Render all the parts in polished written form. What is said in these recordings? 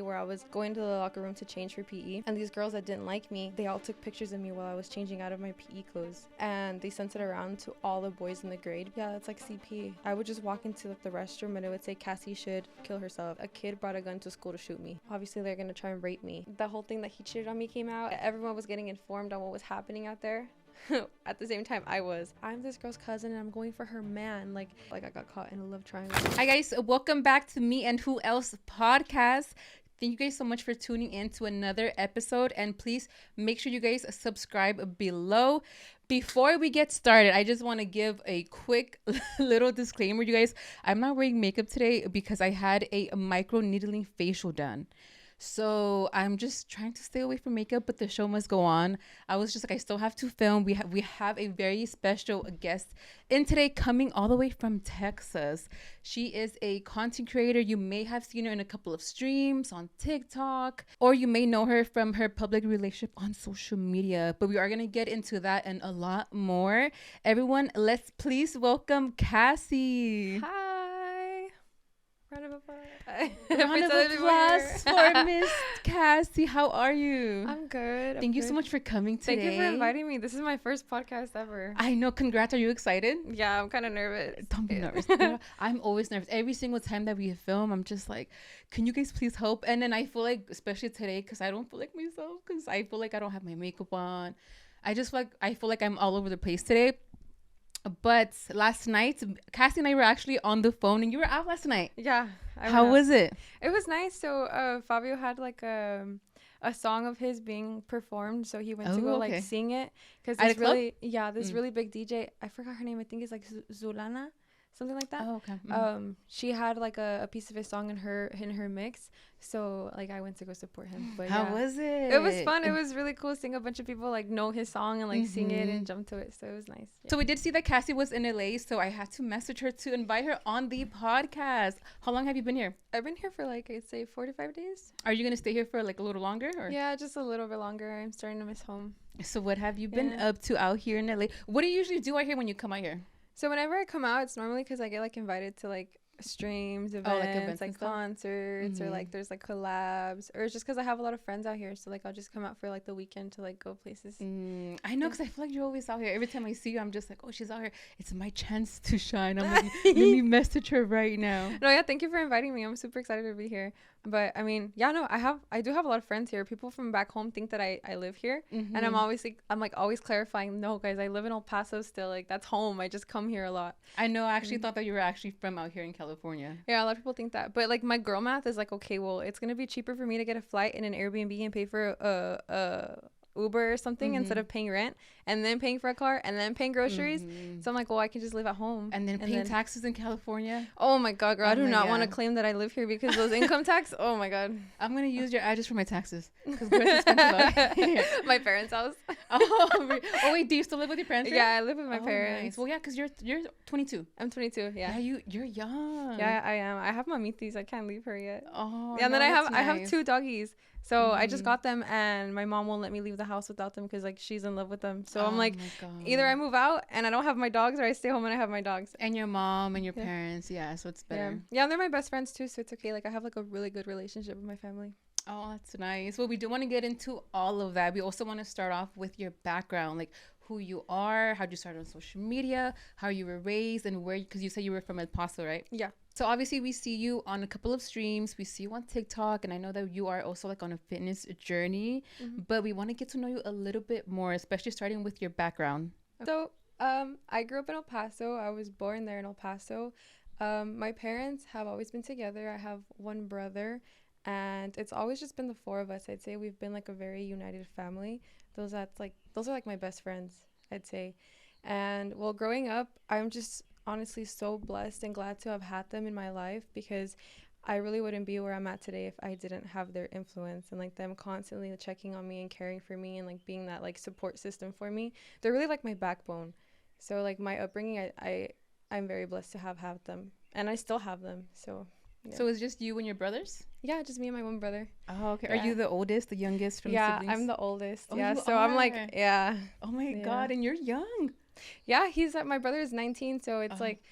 where I was going to the locker room to change for PE, and these girls that didn't like me, they all took pictures of me while I was changing out of my PE clothes, and they sent it around to all the boys in the grade. Yeah, that's like CP. I would just walk into like the restroom and it would say Cassie should kill herself. A kid brought a gun to school to shoot me. Obviously they're gonna try and rape me. The whole thing that he cheated on me came out. Everyone was getting informed on what was happening out there. At the same time I'm this girl's cousin and I'm going for her man. Like I got caught in a love triangle. Hi guys, welcome back to Me and Who Else podcast. Thank you guys so much for tuning in to another episode, and please make sure you guys subscribe below. Before we get started, I just want to give a quick little disclaimer, you guys. I'm not wearing makeup today because I had a micro needling facial done. So I'm just trying to stay away from makeup, but the show must go on. I was just like, I still have to film. We have a very special guest in today, coming all the way from Texas. She is a content creator. You may have seen her in a couple of streams on TikTok, or you may know her from her public relationship on social media. But we are going to get into that and a lot more. Everyone, let's please welcome Cassie. Hi. Round of applause. Round of applause for Miss Cassie. How are you? I'm good. Thank you so much for coming today. Thank you for inviting me. This is my first podcast ever. I know. Congrats. Are you excited? Yeah, I'm kind of nervous. Don't be nervous. I'm always nervous. Every single time that we film, I'm just like, can you guys please help? And then I feel like, especially today, because I don't feel like myself, because I feel like I don't have my makeup on. I feel like I'm all over the place today. But last night, Cassie and I were actually on the phone, and you were out last night. Yeah. How was it? It was nice. So Fabio had like a song of his being performed, so he went to go like sing it because this really big DJ. I forgot her name. I think it's like Zulana, something like that. Oh, okay. She had like a piece of his song in her mix, so like I went to go support him. But how was it? It was fun. It was really cool seeing a bunch of people like know his song and like sing it and jump to it, so it was nice. So we did see that Cassie was in LA, so I had to message her to invite her on the podcast. How long have you been here? I've been here for like, I'd say 45 days. Are you gonna stay here for like a little longer, or? Yeah, just a little bit longer. I'm starting to miss home. So what have you been up to out here in LA? What do you usually do out here when you come out here? So whenever I come out, it's normally because I get like invited to like streams, events, like concerts, or like there's like collabs, or it's just because I have a lot of friends out here, so like I'll just come out for like the weekend to like go places. I know, because I feel like you're always out here. Every time I see you, I'm just like, oh, she's out here. It's my chance to shine. I'm like, let me message her right now. No, yeah, thank you for inviting me. I'm super excited to be here. But I mean, yeah, no, I do have a lot of friends here. People from back home think that I live here, and I'm always clarifying, no guys, I live in El Paso still. Like that's home. I just come here a lot. I know. I actually thought that you were actually from out here in California. Yeah, a lot of people think that, but like my girl math is like, okay, well, it's gonna be cheaper for me to get a flight and an Airbnb and pay for Uber or something instead of paying rent and then paying for a car and then paying groceries. So I'm like, well, I can just live at home and then paying taxes in California. Oh my god, girl, I do not want to claim that I live here because those income tax. Oh my god, I'm gonna use your address for my taxes because my parents' house. Oh wait, do you still live with your parents? Yeah, I live with my parents. Nice. Well, yeah, because you're 22. I'm 22. Yeah. Yeah, you're young. Yeah, I am. I have mamitis. I can't leave her yet. Oh. Yeah, and then I have 2 doggies. So I just got them, and my mom won't let me leave the house without them because like she's in love with them. So I'm like, either I move out and I don't have my dogs, or I stay home and I have my dogs. And your mom and your parents, so it's better. Yeah, and they're my best friends too, so it's okay. Like I have like a really good relationship with my family. Oh, that's nice. Well, we do want to get into all of that. We also want to start off with your background, like who you are, how'd you start on social media, how you were raised, and where, because you said you were from El Paso, right? Yeah. So obviously we see you on a couple of streams, we see you on TikTok, and I know that you are also like on a fitness journey, but we want to get to know you a little bit more, especially starting with your background. So I grew up in El Paso. I was born there in El Paso. My parents have always been together. I have one brother, and it's always just been the 4 of us. I'd say we've been like a very united family. Those are like my best friends, I'd say. And well, growing up, I'm just honestly so blessed and glad to have had them in my life, because I really wouldn't be where I'm at today if I didn't have their influence and like them constantly checking on me and caring for me and like being that like support system for me. They're really like my backbone. So like my upbringing, I'm very blessed to have had them, and I still have them. So yeah. So it's just you and your brothers? Yeah, just me and my one brother. Oh, okay. Yeah. Are you the oldest, the youngest from the siblings? Yeah, I'm the oldest. Oh, yeah, so I'm like, yeah. Oh my God, and you're young. Yeah, my brother is 19, so it's like,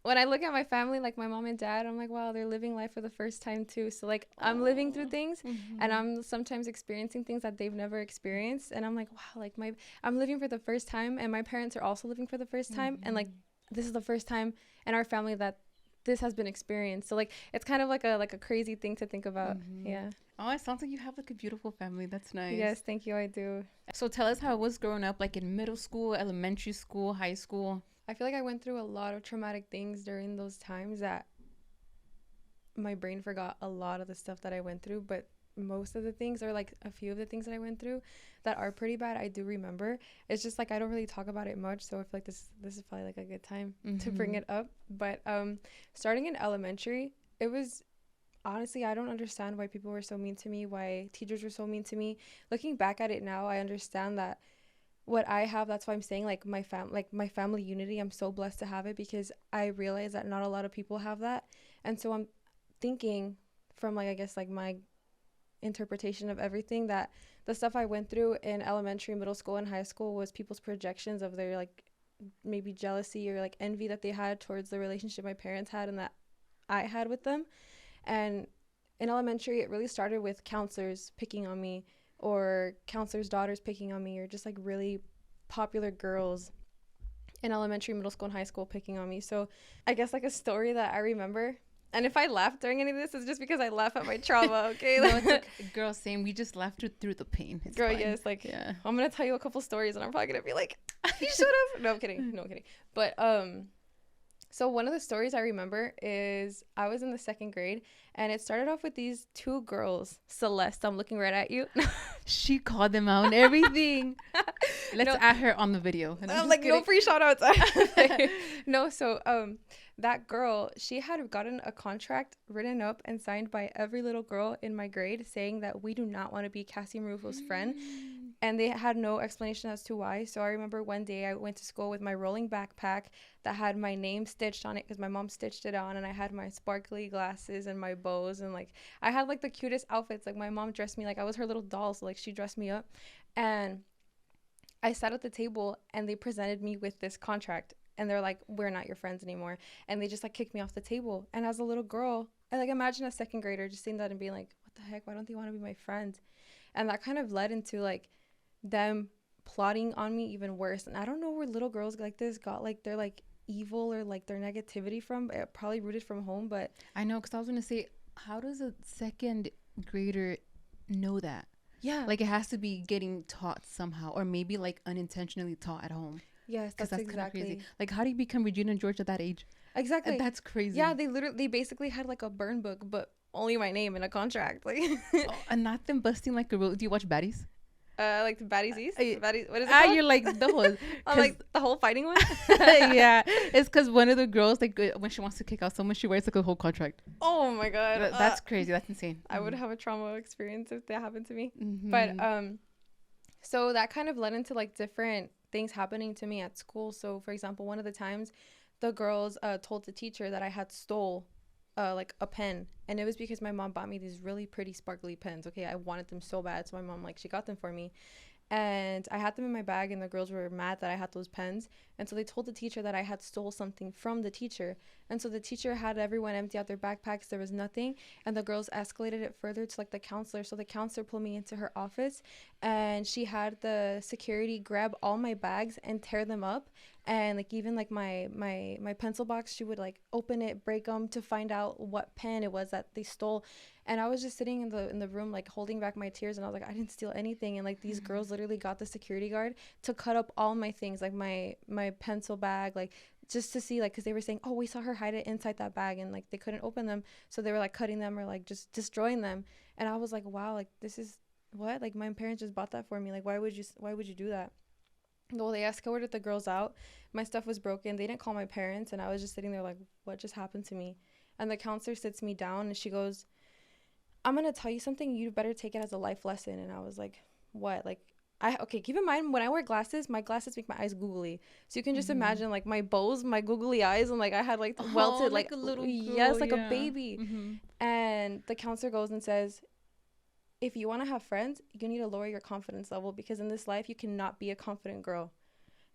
when I look at my family, like my mom and dad, I'm like, wow, they're living life for the first time too. So like I'm living through things, and I'm sometimes experiencing things that they've never experienced, and I'm like, wow, like I'm living for the first time, and my parents are also living for the first time, and like this is the first time in our family that this has been experienced. So like it's kind of like a crazy thing to think about. Yeah. Oh, it sounds like you have like a beautiful family. That's nice. Yes, thank you. I do. So tell us how it was growing up, like in middle school, elementary school, high school. I feel like I went through a lot of traumatic things during those times that my brain forgot a lot of the stuff that I went through, but most of the things, or like a few of the things that I went through that are pretty bad, I do remember. It's just like I don't really talk about it much, so I feel like this is probably like a good time to bring it up. But starting in elementary, it was honestly, I don't understand why people were so mean to me, why teachers were so mean to me. Looking back at it now, I understand that what I have, that's why I'm saying like my family unity, I'm so blessed to have it, because I realize that not a lot of people have that. And so I'm thinking from like I guess like my interpretation of everything, that the stuff I went through in elementary, middle school, and high school was people's projections of their like maybe jealousy or like envy that they had towards the relationship my parents had and that I had with them. And in elementary, it really started with counselors picking on me, or counselors' daughters picking on me, or just like really popular girls in elementary, middle school, and high school picking on me. So I guess like a story that I remember, and if I laugh during any of this, it's just because I laugh at my trauma, okay? No, it's like, girl, same. We just laughed through the pain. It's girl, fine. yes, like, yeah. I'm going to tell you a couple stories, and I'm probably going to be like, you should have. No, I'm kidding. No, I'm kidding. But, so one of the stories I remember is I was in the second grade, and it started off with these two girls. Celeste, I'm looking right at you. She called them out and everything. Let's No. add her on the video. I'm like, no free shout outs. No, so that girl, she had gotten a contract written up and signed by every little girl in my grade saying that we do not want to be Cassie Marrufo's friend. And they had no explanation as to why. So I remember one day I went to school with my rolling backpack that had my name stitched on it because my mom stitched it on, and I had my sparkly glasses and my bows, and like I had like the cutest outfits. Like my mom dressed me like I was her little doll, so like she dressed me up. And I sat at the table and they presented me with this contract, and they're like, we're not your friends anymore. And they just like kicked me off the table. And as a little girl, I like imagine a second grader just seeing that and being like, what the heck? Why don't they want to be my friend? And that kind of led into like them plotting on me even worse. And I don't know where little girls like this got like their like evil or like their negativity from. It probably rooted from home, but I know, because I was going to say, how does a second grader know that? yeah, Like, it has to be getting taught somehow, or maybe like unintentionally taught at home. yes, that's exactly crazy. Like, how do you become Regina George at that age? exactly. That's crazy. Yeah, they basically had like a burn book, but only my name in a contract. Like Oh, and not them busting like a rule. Do you watch Baddies? like the Baddies East. Baddies, what is it Ah, called? you're like the whole. Like the whole fighting one. Yeah, it's because one of the girls, like, when she wants to kick out someone, she writes like a whole contract. Oh my god, That's crazy. That's insane. I would have a trauma experience if that happened to me. Mm-hmm. But so that kind of led into like different things happening to me at school. So for example, one of the times the girls told the teacher that I had stole like a pen, and it was because my mom bought me these really pretty sparkly pens. Okay, I wanted them so bad, so my mom like she got them for me, and I had them in my bag, and the girls were mad that I had those pens, and so they told the teacher that I had stole something from the teacher. And so the teacher had everyone empty out their backpacks. There was nothing, and the girls escalated it further to like the counselor. So the counselor pulled me into her office, and she had the security grab all my bags and tear them up. And like even like my pencil box, she would like open it, break them to find out what pen it was that they stole. And I was just sitting in the room like holding back my tears, and I was like, I didn't steal anything. And like these girls literally got the security guard to cut up all my things, like my pencil bag, like just to see, like, because they were saying, oh, we saw her hide it inside that bag, and like they couldn't open them, so they were like cutting them or like just destroying them. And I was like, wow, like this is what, like my parents just bought that for me, like why would you do that? Well, they escorted the girls out. My stuff was broken. They didn't call my parents, and I was just sitting there like, what just happened to me? And the counselor sits me down, and she goes, I'm gonna tell you something, you better take it as a life lesson. And I was like, what? Like, okay, keep in mind, when I wear glasses, my glasses make my eyes googly, so you can just imagine like my bows, my googly eyes, and like I had like welted like a little girl, yes, like a baby. Mm-hmm. And the counselor goes and says, if you want to have friends, you need to lower your confidence level, because in this life you cannot be a confident girl.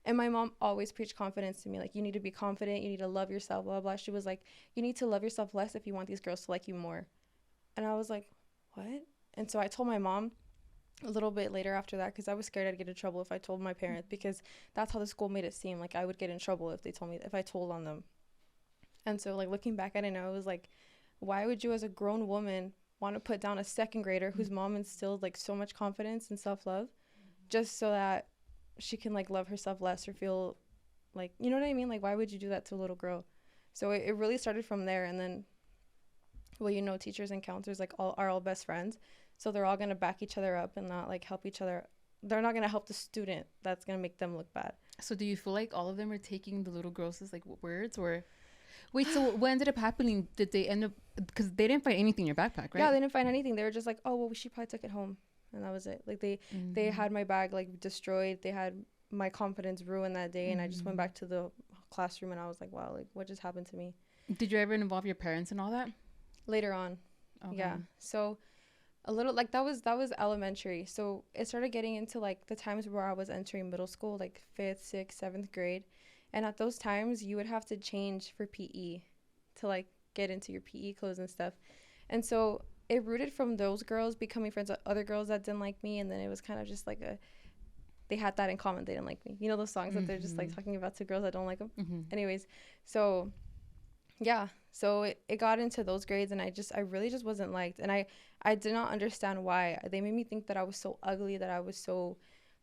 And my mom always preached confidence to me. Like, you need to be confident. You need to love yourself, blah, blah. She was like, you need to love yourself less if you want these girls to like you more. And I was like, what? And so I told my mom a little bit later after that, because I was scared I'd get in trouble if I told my parents, because that's how the school made it seem like I would get in trouble if they told me, if I told on them. And so, like, looking back at it now, it was like, why would you as a grown woman want to put down a second grader whose mom instilled like so much confidence and self-love just so that she can like love herself less or feel like, you know what I mean? Like, why would you do that to a little girl? So it really started from there. And then, well, you know, teachers and counselors like all best friends, so they're all going to back each other up and not like help each other. They're not going to help the student that's going to make them look bad. So do you feel like all of them are taking the little girls as like words, or wait, so what ended up happening? Did they end up, because they didn't find anything in your backpack, right? Yeah, they didn't find anything. They were just like, oh, well, she probably took it home, and that was it. Like, they had my bag like destroyed. They had my confidence ruined that day, and I just went back to the classroom, and I was like, wow, like, what just happened to me? Did you ever involve your parents in all that? Later on. Okay. Yeah. So a little, like, that was elementary. So it started getting into like the times where I was entering middle school, like 5th, 6th, 7th grade. And at those times you would have to change for PE to like get into your PE clothes and stuff. And so it rooted from those girls becoming friends with other girls that didn't like me. And then it was kind of just like they had that in common. They didn't like me. You know, those songs that they're just like talking about two girls that don't like them. Anyways, so yeah, so it got into those grades, and I really just wasn't liked. And I did not understand why. They made me think that I was so ugly, that I was so,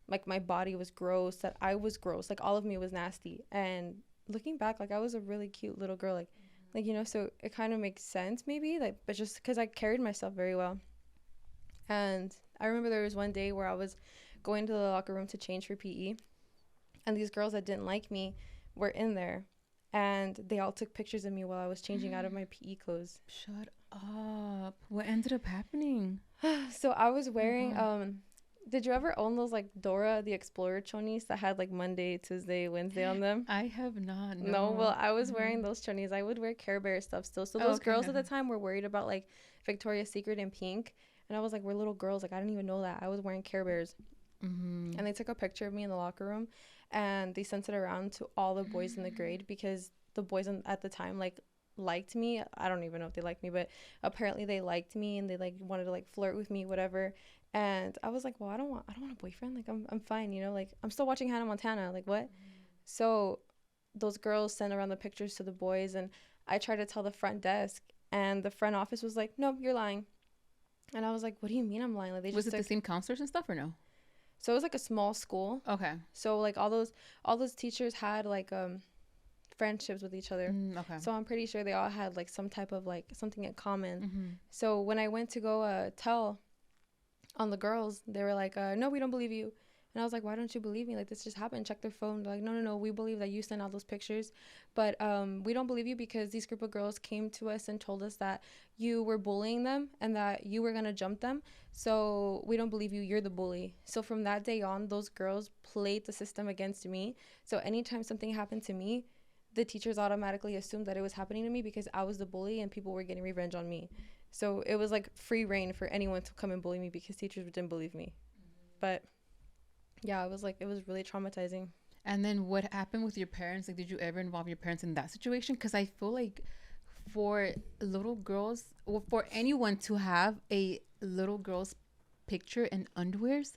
like, my body was gross, that I was gross, like all of me was nasty. And looking back, like, I was a really cute little girl, like, you know, so it kind of makes sense maybe, like, but just because I carried myself very well. And I remember there was one day where I was going to the locker room to change for PE, and these girls that didn't like me were in there. And they all took pictures of me while I was changing out of my PE clothes. Shut up. What ended up happening? So I was wearing, did you ever own those like Dora the Explorer chonies that had like Monday, Tuesday, Wednesday on them? I have not. No, well, I was wearing those chonies. I would wear Care Bear stuff still. So those girls at the time were worried about like Victoria's Secret and pink. And I was like, we're little girls. Like, I didn't even know that. I was wearing Care Bears. And they took a picture of me in the locker room, and they sent it around to all the boys in the grade, because the boys at the time like liked me. I don't even know if they liked me, but apparently they liked me, and they like wanted to like flirt with me, whatever. And I was like, well, I don't want a boyfriend. Like, I'm fine, you know, like I'm still watching Hannah Montana, like what? So those girls sent around the pictures to the boys, and I tried to tell the front desk, and the front office was like, no, you're lying. And I was like, what do you mean I'm lying? Like, they was it the same counselors and stuff or no? So it was like a small school. Okay. So like all those teachers had like friendships with each other. Okay. So I'm pretty sure they all had like some type of like something in common. So when I went to go tell on the girls, they were like, no, we don't believe you. And I was like, why don't you believe me? Like, this just happened. Check their phone. They're like, no, we believe that you sent all those pictures, but we don't believe you because these group of girls came to us and told us that you were bullying them and that you were gonna jump them. So we don't believe you. You're the bully. So from that day on, those girls played the system against me. So anytime something happened to me, the teachers automatically assumed that it was happening to me because I was the bully and people were getting revenge on me. So it was like free reign for anyone to come and bully me because teachers didn't believe me. But yeah, it was really traumatizing. And then what happened with your parents? Like, did you ever involve your parents in that situation? Because I feel like for little girls, or for anyone to have a little girl's picture in underwears,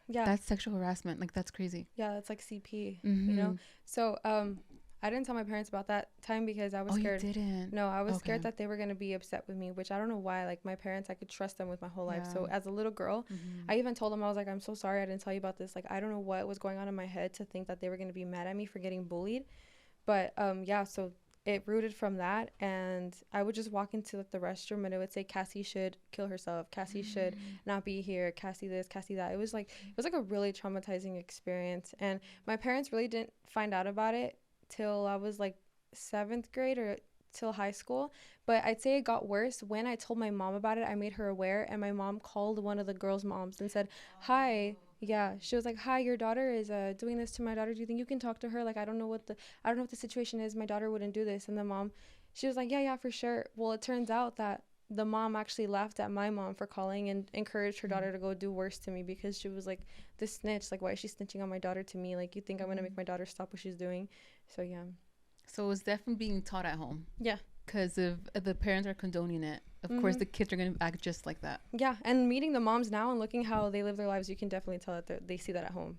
that's sexual harassment. Like, that's crazy. Yeah, that's like CP, you know? So I didn't tell my parents about that time because I was scared. You didn't? No, I was scared that they were going to be upset with me, which I don't know why. Like, my parents, I could trust them with my whole life. So as a little girl, I even told them, I was like, I'm so sorry I didn't tell you about this. Like, I don't know what was going on in my head to think that they were going to be mad at me for getting bullied. But yeah, so it rooted from that. And I would just walk into like the restroom and it would say, Cassie should kill herself. Cassie should not be here. Cassie this, Cassie that. It was like a really traumatizing experience. And my parents really didn't find out about it till I was like 7th grade or till high school. But I'd say it got worse when I told my mom about it. I made her aware, and my mom called one of the girls' moms and said, hi. Yeah, she was like, hi, your daughter is doing this to my daughter. Do you think you can talk to her? Like, I don't know what the situation is. My daughter wouldn't do this. And the mom, she was like, yeah, for sure. Well, it turns out that the mom actually laughed at my mom for calling and encouraged her daughter to go do worse to me, because she was like, this snitch, like, why is she snitching on my daughter to me? Like, you think I'm gonna make my daughter stop what she's doing? So yeah. So it's definitely being taught at home. Yeah. Because if the parents are condoning it, of course the kids are going to act just like that. Yeah, and meeting the moms now and looking how they live their lives, you can definitely tell that they see that at home.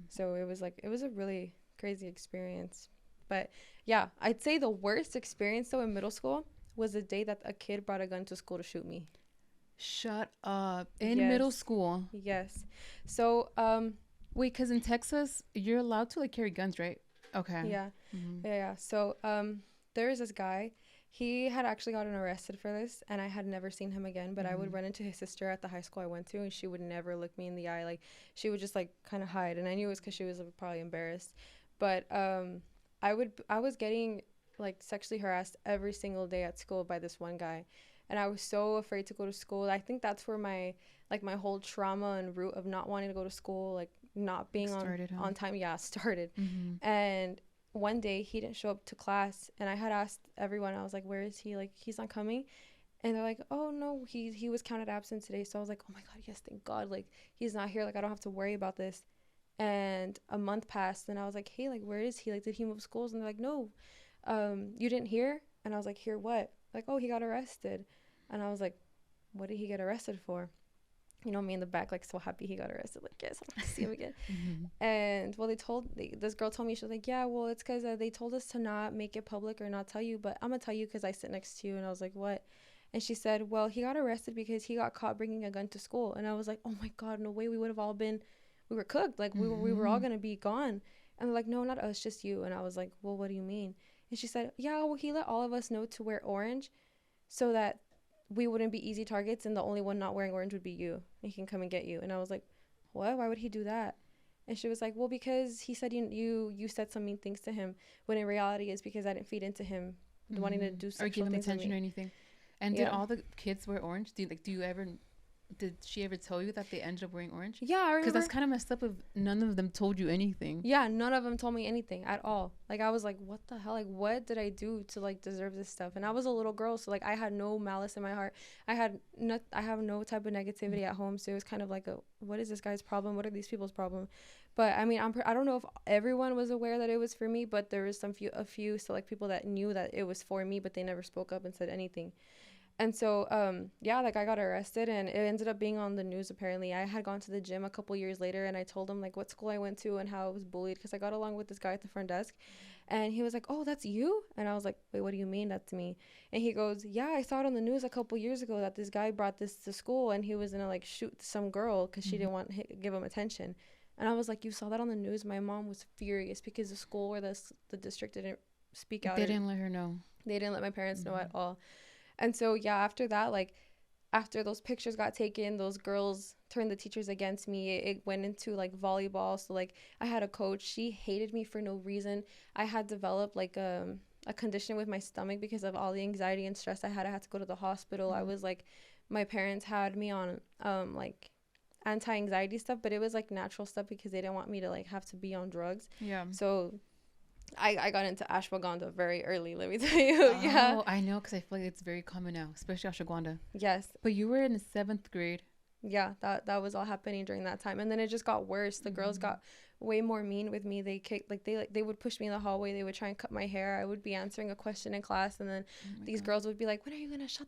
So it was a really crazy experience. But yeah, I'd say the worst experience though in middle school was the day that a kid brought a gun to school to shoot me. Shut up. In middle school? Yes. So wait, because in Texas you're allowed to like carry guns, right? Okay. Yeah. Yeah. So there is this guy. He had actually gotten arrested for this, and I had never seen him again. But I would run into his sister at the high school I went to, and she would never look me in the eye. Like, she would just like kind of hide, and I knew it was because she was probably embarrassed. But I was getting like sexually harassed every single day at school by this one guy, and I was so afraid to go to school. I think that's where my whole trauma and root of not wanting to go to school, like not being on time, started. And one day he didn't show up to class, and I had asked everyone, I was like, where is he? Like, he's not coming. And they're like, oh no, he was counted absent today. So I was like, oh my god, yes, thank god, like he's not here, like I don't have to worry about this. And a month passed, and I was like, hey, like where is he? Like, did he move schools? And they're like, no, you didn't hear? And I was like, hear what? Like, oh, he got arrested. And I was like, what did he get arrested for? You know, me in the back, like, so happy he got arrested. Like, yes, I want to see him again. And, well, this girl told me, she was like, yeah, well, it's because they told us to not make it public or not tell you, but I'm going to tell you because I sit next to you. And I was like, what? And she said, well, he got arrested because he got caught bringing a gun to school. And I was like, oh, my God, no way. We would have all been, we were cooked. Like, we were all going to be gone. And they're like, no, not us, just you. And I was like, well, what do you mean? And she said, yeah, well, he let all of us know to wear orange so that we wouldn't be easy targets, and the only one not wearing orange would be you, and he can come and get you. And I was like, what? Why would he do that? And she was like, well, because he said you said some mean things to him, when in reality it's because I didn't feed into him wanting to do sexual or give him things attention or anything. And did all the kids wear orange? Did she ever tell you that they ended up wearing orange? Yeah, I remember. Because that's kind of messed up if none of them told you anything. Yeah, none of them told me anything at all. Like, I was like, what the hell? Like, what did I do to, like, deserve this stuff? And I was a little girl, so, like, I had no malice in my heart. I have no type of negativity at home, so it was kind of like what is this guy's problem? What are these people's problem? But, I mean, I don't know if everyone was aware that it was for me, but there was a few select people that knew that it was for me, but they never spoke up and said anything. And so, like, I got arrested, and it ended up being on the news, apparently. I had gone to the gym a couple years later, and I told him, like, what school I went to and how I was bullied, because I got along with this guy at the front desk. And he was like, oh, that's you? And I was like, wait, what do you mean that's me? And he goes, yeah, I saw it on the news a couple years ago that this guy brought this to school, and he was going to, like, shoot some girl because she didn't want to give him attention. And I was like, you saw that on the news? My mom was furious because the school or the district didn't speak out. They didn't let her know. They didn't let my parents know at all. And so, yeah, after that, like, after those pictures got taken, those girls turned the teachers against me. It went into, like, volleyball. So, like, I had a coach. She hated me for no reason. I had developed, like, a condition with my stomach because of all the anxiety and stress I had. I had to go to the hospital. I was, like, my parents had me on, like, anti-anxiety stuff, but it was, like, natural stuff because they didn't want me to, like, have to be on drugs. Yeah. So I got into ashwagandha very early, let me tell you. Oh, yeah, I know, because I feel like it's very common now, especially ashwagandha. Yes. But you were in the 7th grade. Yeah, that was all happening during that time, and then it just got worse. The girls got way more mean with me. They kicked, like, they would push me in the hallway. They would try and cut my hair. I would be answering a question in class, and then these girls would be like, when are you gonna shut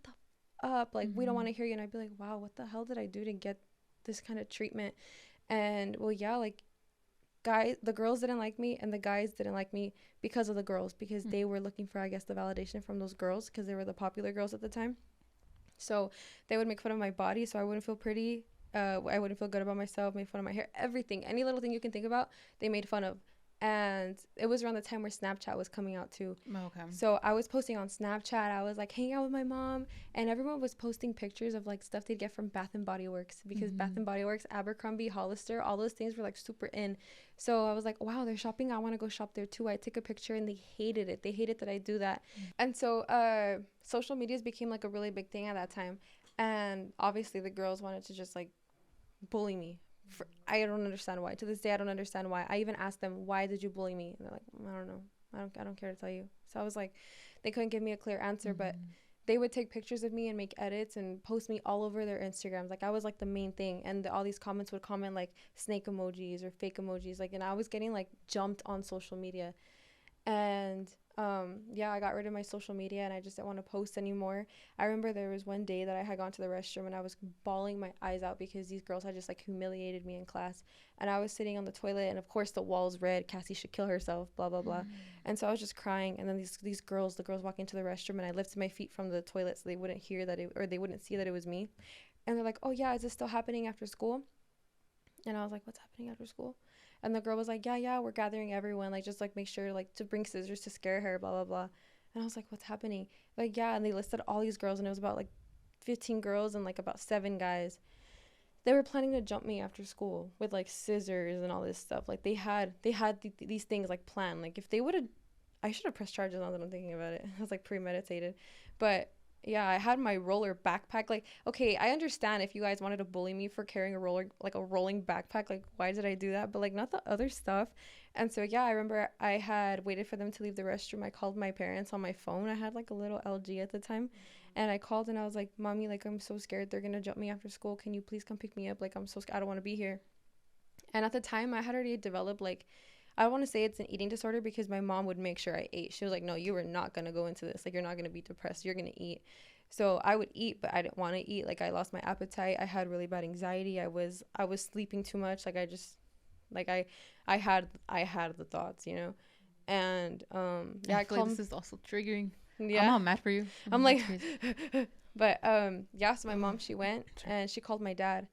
up? Like, we don't want to hear you. And I'd be like, wow, what the hell did I do to get this kind of treatment? And, well, yeah, like, the girls didn't like me, and the guys didn't like me because of the girls, because they were looking for, I guess, the validation from those girls, because they were the popular girls at the time. So they would make fun of my body, so I wouldn't feel pretty. I wouldn't feel good about myself. Made fun of my hair, everything, any little thing you can think about, they made fun of. And it was around the time where Snapchat was coming out too. Okay. So I was posting on Snapchat. I was like hanging out with my mom, and everyone was posting pictures of, like, stuff they'd get from Bath and Body Works, because Bath and Body Works, Abercrombie, Hollister, all those things were, like, super in. So I was like, wow, they're shopping. I want to go shop there too. I took a picture, and they hated it. They hated that I do that. And so social medias became, like, a really big thing at that time. And obviously the girls wanted to just, like, bully me. I don't understand why. To this day, I don't understand why. I even asked them, why did you bully me? And they're like, I don't know. I don't care to tell you. So I was like, they couldn't give me a clear answer, but they would take pictures of me and make edits and post me all over their Instagrams. Like I was like the main thing, and all these comments would comment like snake emojis or fake emojis, like, and I was getting like jumped on social media. And yeah, I got rid of my social media and I just didn't want to post anymore. I remember there was one day that I had gone to the restroom and I was bawling my eyes out because these girls had just like humiliated me in class. And I was sitting on the toilet, and of course the walls read Cassie should kill herself, blah blah blah. And so I was just crying, and then these girls, the girls walk into the restroom, and I lifted my feet from the toilet so they wouldn't hear that it, or they wouldn't see that it was me. And they're like, "Oh yeah, is this still happening after school?" And I was like, "What's happening after school?" And the girl was like, "Yeah, we're gathering everyone. Like, just like make sure like to bring scissors to scare her, blah blah blah." And I was like, "What's happening?" Like, yeah, and they listed all these girls, and it was about like 15 girls and like about 7 guys. They were planning to jump me after school with like scissors and all this stuff. Like they had these things like planned. Like if they would have, I should have pressed charges now that I'm thinking about it. It was like premeditated, but yeah, I had my roller backpack. Like, okay, I understand if you guys wanted to bully me for carrying a roller, like a rolling backpack. Like, why did I do that? But like, not the other stuff. And so yeah, I remember I had waited for them to leave the restroom. I called my parents on my phone. I had like a little LG at the time, and I called and I was like, "Mommy, like I'm so scared they're gonna jump me after school. Can you please come pick me up? Like I'm so scared. I don't want to be here." And at the time, I had already developed like, I don't want to say it's an eating disorder because my mom would make sure I ate. She was like, "No, you are not gonna go into this. Like you're not gonna be depressed. You're gonna eat." So I would eat, but I didn't want to eat. Like I lost my appetite. I had really bad anxiety. I was sleeping too much. Like I just like I had the thoughts, you know. And yeah, I I feel like called. this is also triggering. I'm Yeah. all mad for you. I'm That's like crazy. but yeah, so my mom, she went and she called my dad,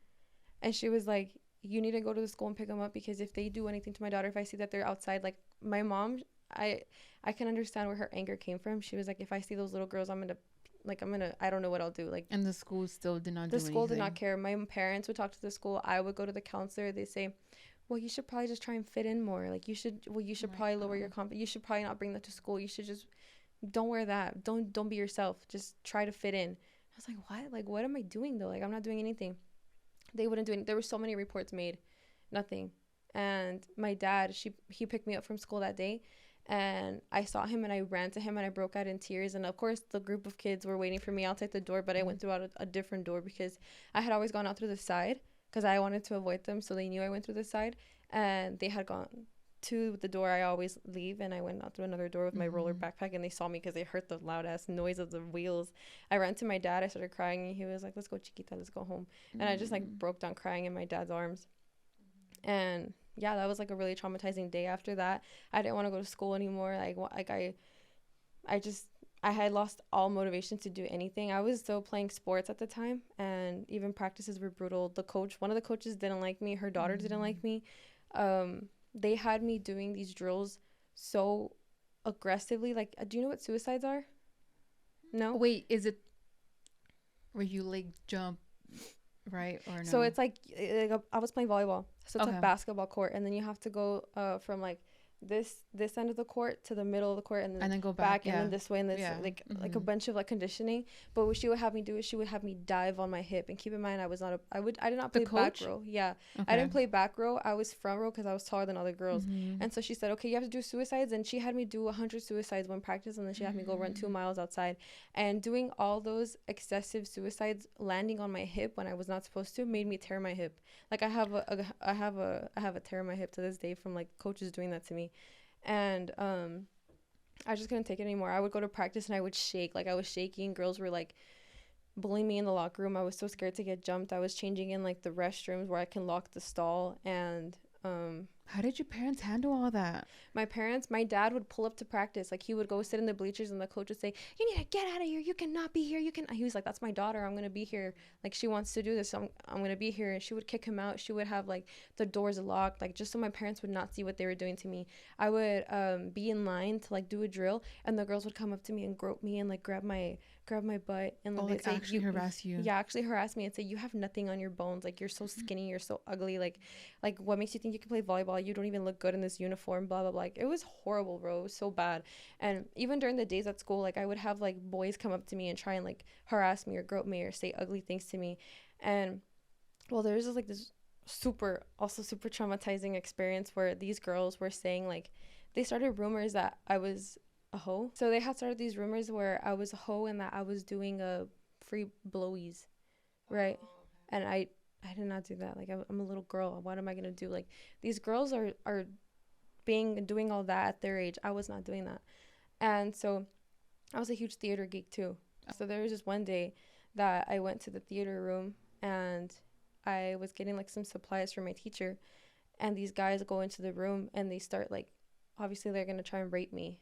and she was like, "You need to go to the school and pick them up because if they do anything to my daughter, if I see that they're outside." Like my mom, I I can understand where her anger came from. She was like, "If I see those little girls, I'm gonna I don't know what I'll do." Like And the school still did not the do school did not anything. care. My parents would talk to the school. I would go to the counselor. They say, "Well, you should probably just try and fit in more. Like you Oh should my probably lower your God. confidence. You should probably not bring that to school. You should just don't wear that. Don't be yourself. Just try to fit in." I was like, "What? Like what am I doing though? Like I'm not doing anything." They wouldn't do anything. There were so many reports made, nothing. And my dad, he picked me up from school that day, and I saw him and I ran to him and I broke out in tears. And of course, the group of kids were waiting for me outside the door, but I went through out a different door because I had always gone out through the side because I wanted to avoid them, so they knew I went through the side, and they had gone to the door I always leave, and I went out through another door with my roller Mm-hmm. backpack, and they saw me because they heard the loud ass noise of the wheels. I ran to my dad. I started crying, and he was like, "Let's go, Chiquita, let's go home." And I just like Mm. broke down crying in my dad's arms. And yeah, that was like a really traumatizing day. After that, I didn't want to go to school anymore. I just I had lost all motivation to do anything. I was still playing sports at the time, and even practices were brutal. One of the coaches didn't like me. Her daughter didn't Mm. like me. They had me doing these drills so aggressively. Like, do you know what suicides are? No. Wait, is it where you like jump, right, or So no? it's like I was playing volleyball. So it's a Okay. basketball court, and then you have to go from like this end of the court to the middle of the court, and then And then go back. back, and Yeah. then this way, and this Yeah. like a Mm-hmm. bunch of like conditioning. But what she would have me do is she would have me dive on my hip. And keep in mind, I did not The play back coach. row. Yeah, I Okay. didn't play back row. I was front row because I was taller than other girls. Mm-hmm. And so she said, "Okay, you have to do suicides," and she had me do 100 suicides one practice, and then she had me go run 2 miles outside, and doing all those excessive suicides, landing on my hip when I was not supposed to, made me tear my hip. Like I have a tear in my hip to this day from like coaches doing that to me. And I just couldn't take it anymore. I would go to practice and I would shake. Like I was shaking. Girls were like bullying me in the locker room. I was so scared to get jumped. I was changing in like the restrooms where I can lock the stall. And How did your parents handle all that? my dad would pull up to practice. Like he would go sit in the bleachers, and the coach would say, "You need to get out of here. You cannot be here. You can." He was like, "That's my daughter. I'm gonna be here. Like she wants to do this. So I'm gonna be here." And she would kick him out. She would have like the doors locked, like just so my parents would not see what they were doing to me. I would be in line to like do a drill, and the girls would come up to me and grope me and like grab my butt, and Oh, they'd like say, actually harass you. yeah, actually harass me and say, "You have nothing on your bones. Like you're so skinny. You're so ugly. Like what makes you think you can play volleyball? You don't even look good in this uniform, blah blah blah." Like it was horrible, bro. It was so bad. And even during the days at school, like I would have like boys come up to me and try and like harass me or grope me or say ugly things to me. And well, there's just like this super traumatizing experience where these girls were saying like, they started rumors that I was a hoe. So they had started these rumors where I was a hoe and that I was doing a free blowies, right? And I did not do that. Like I'm a little girl. What am I gonna do? Like these girls are being doing all that at their age. I was not doing that. And so I was a huge theater geek too. So there was just one day that I went to the theater room and I was getting like some supplies for my teacher, and these guys go into the room and they start like, obviously they're gonna try and rape me.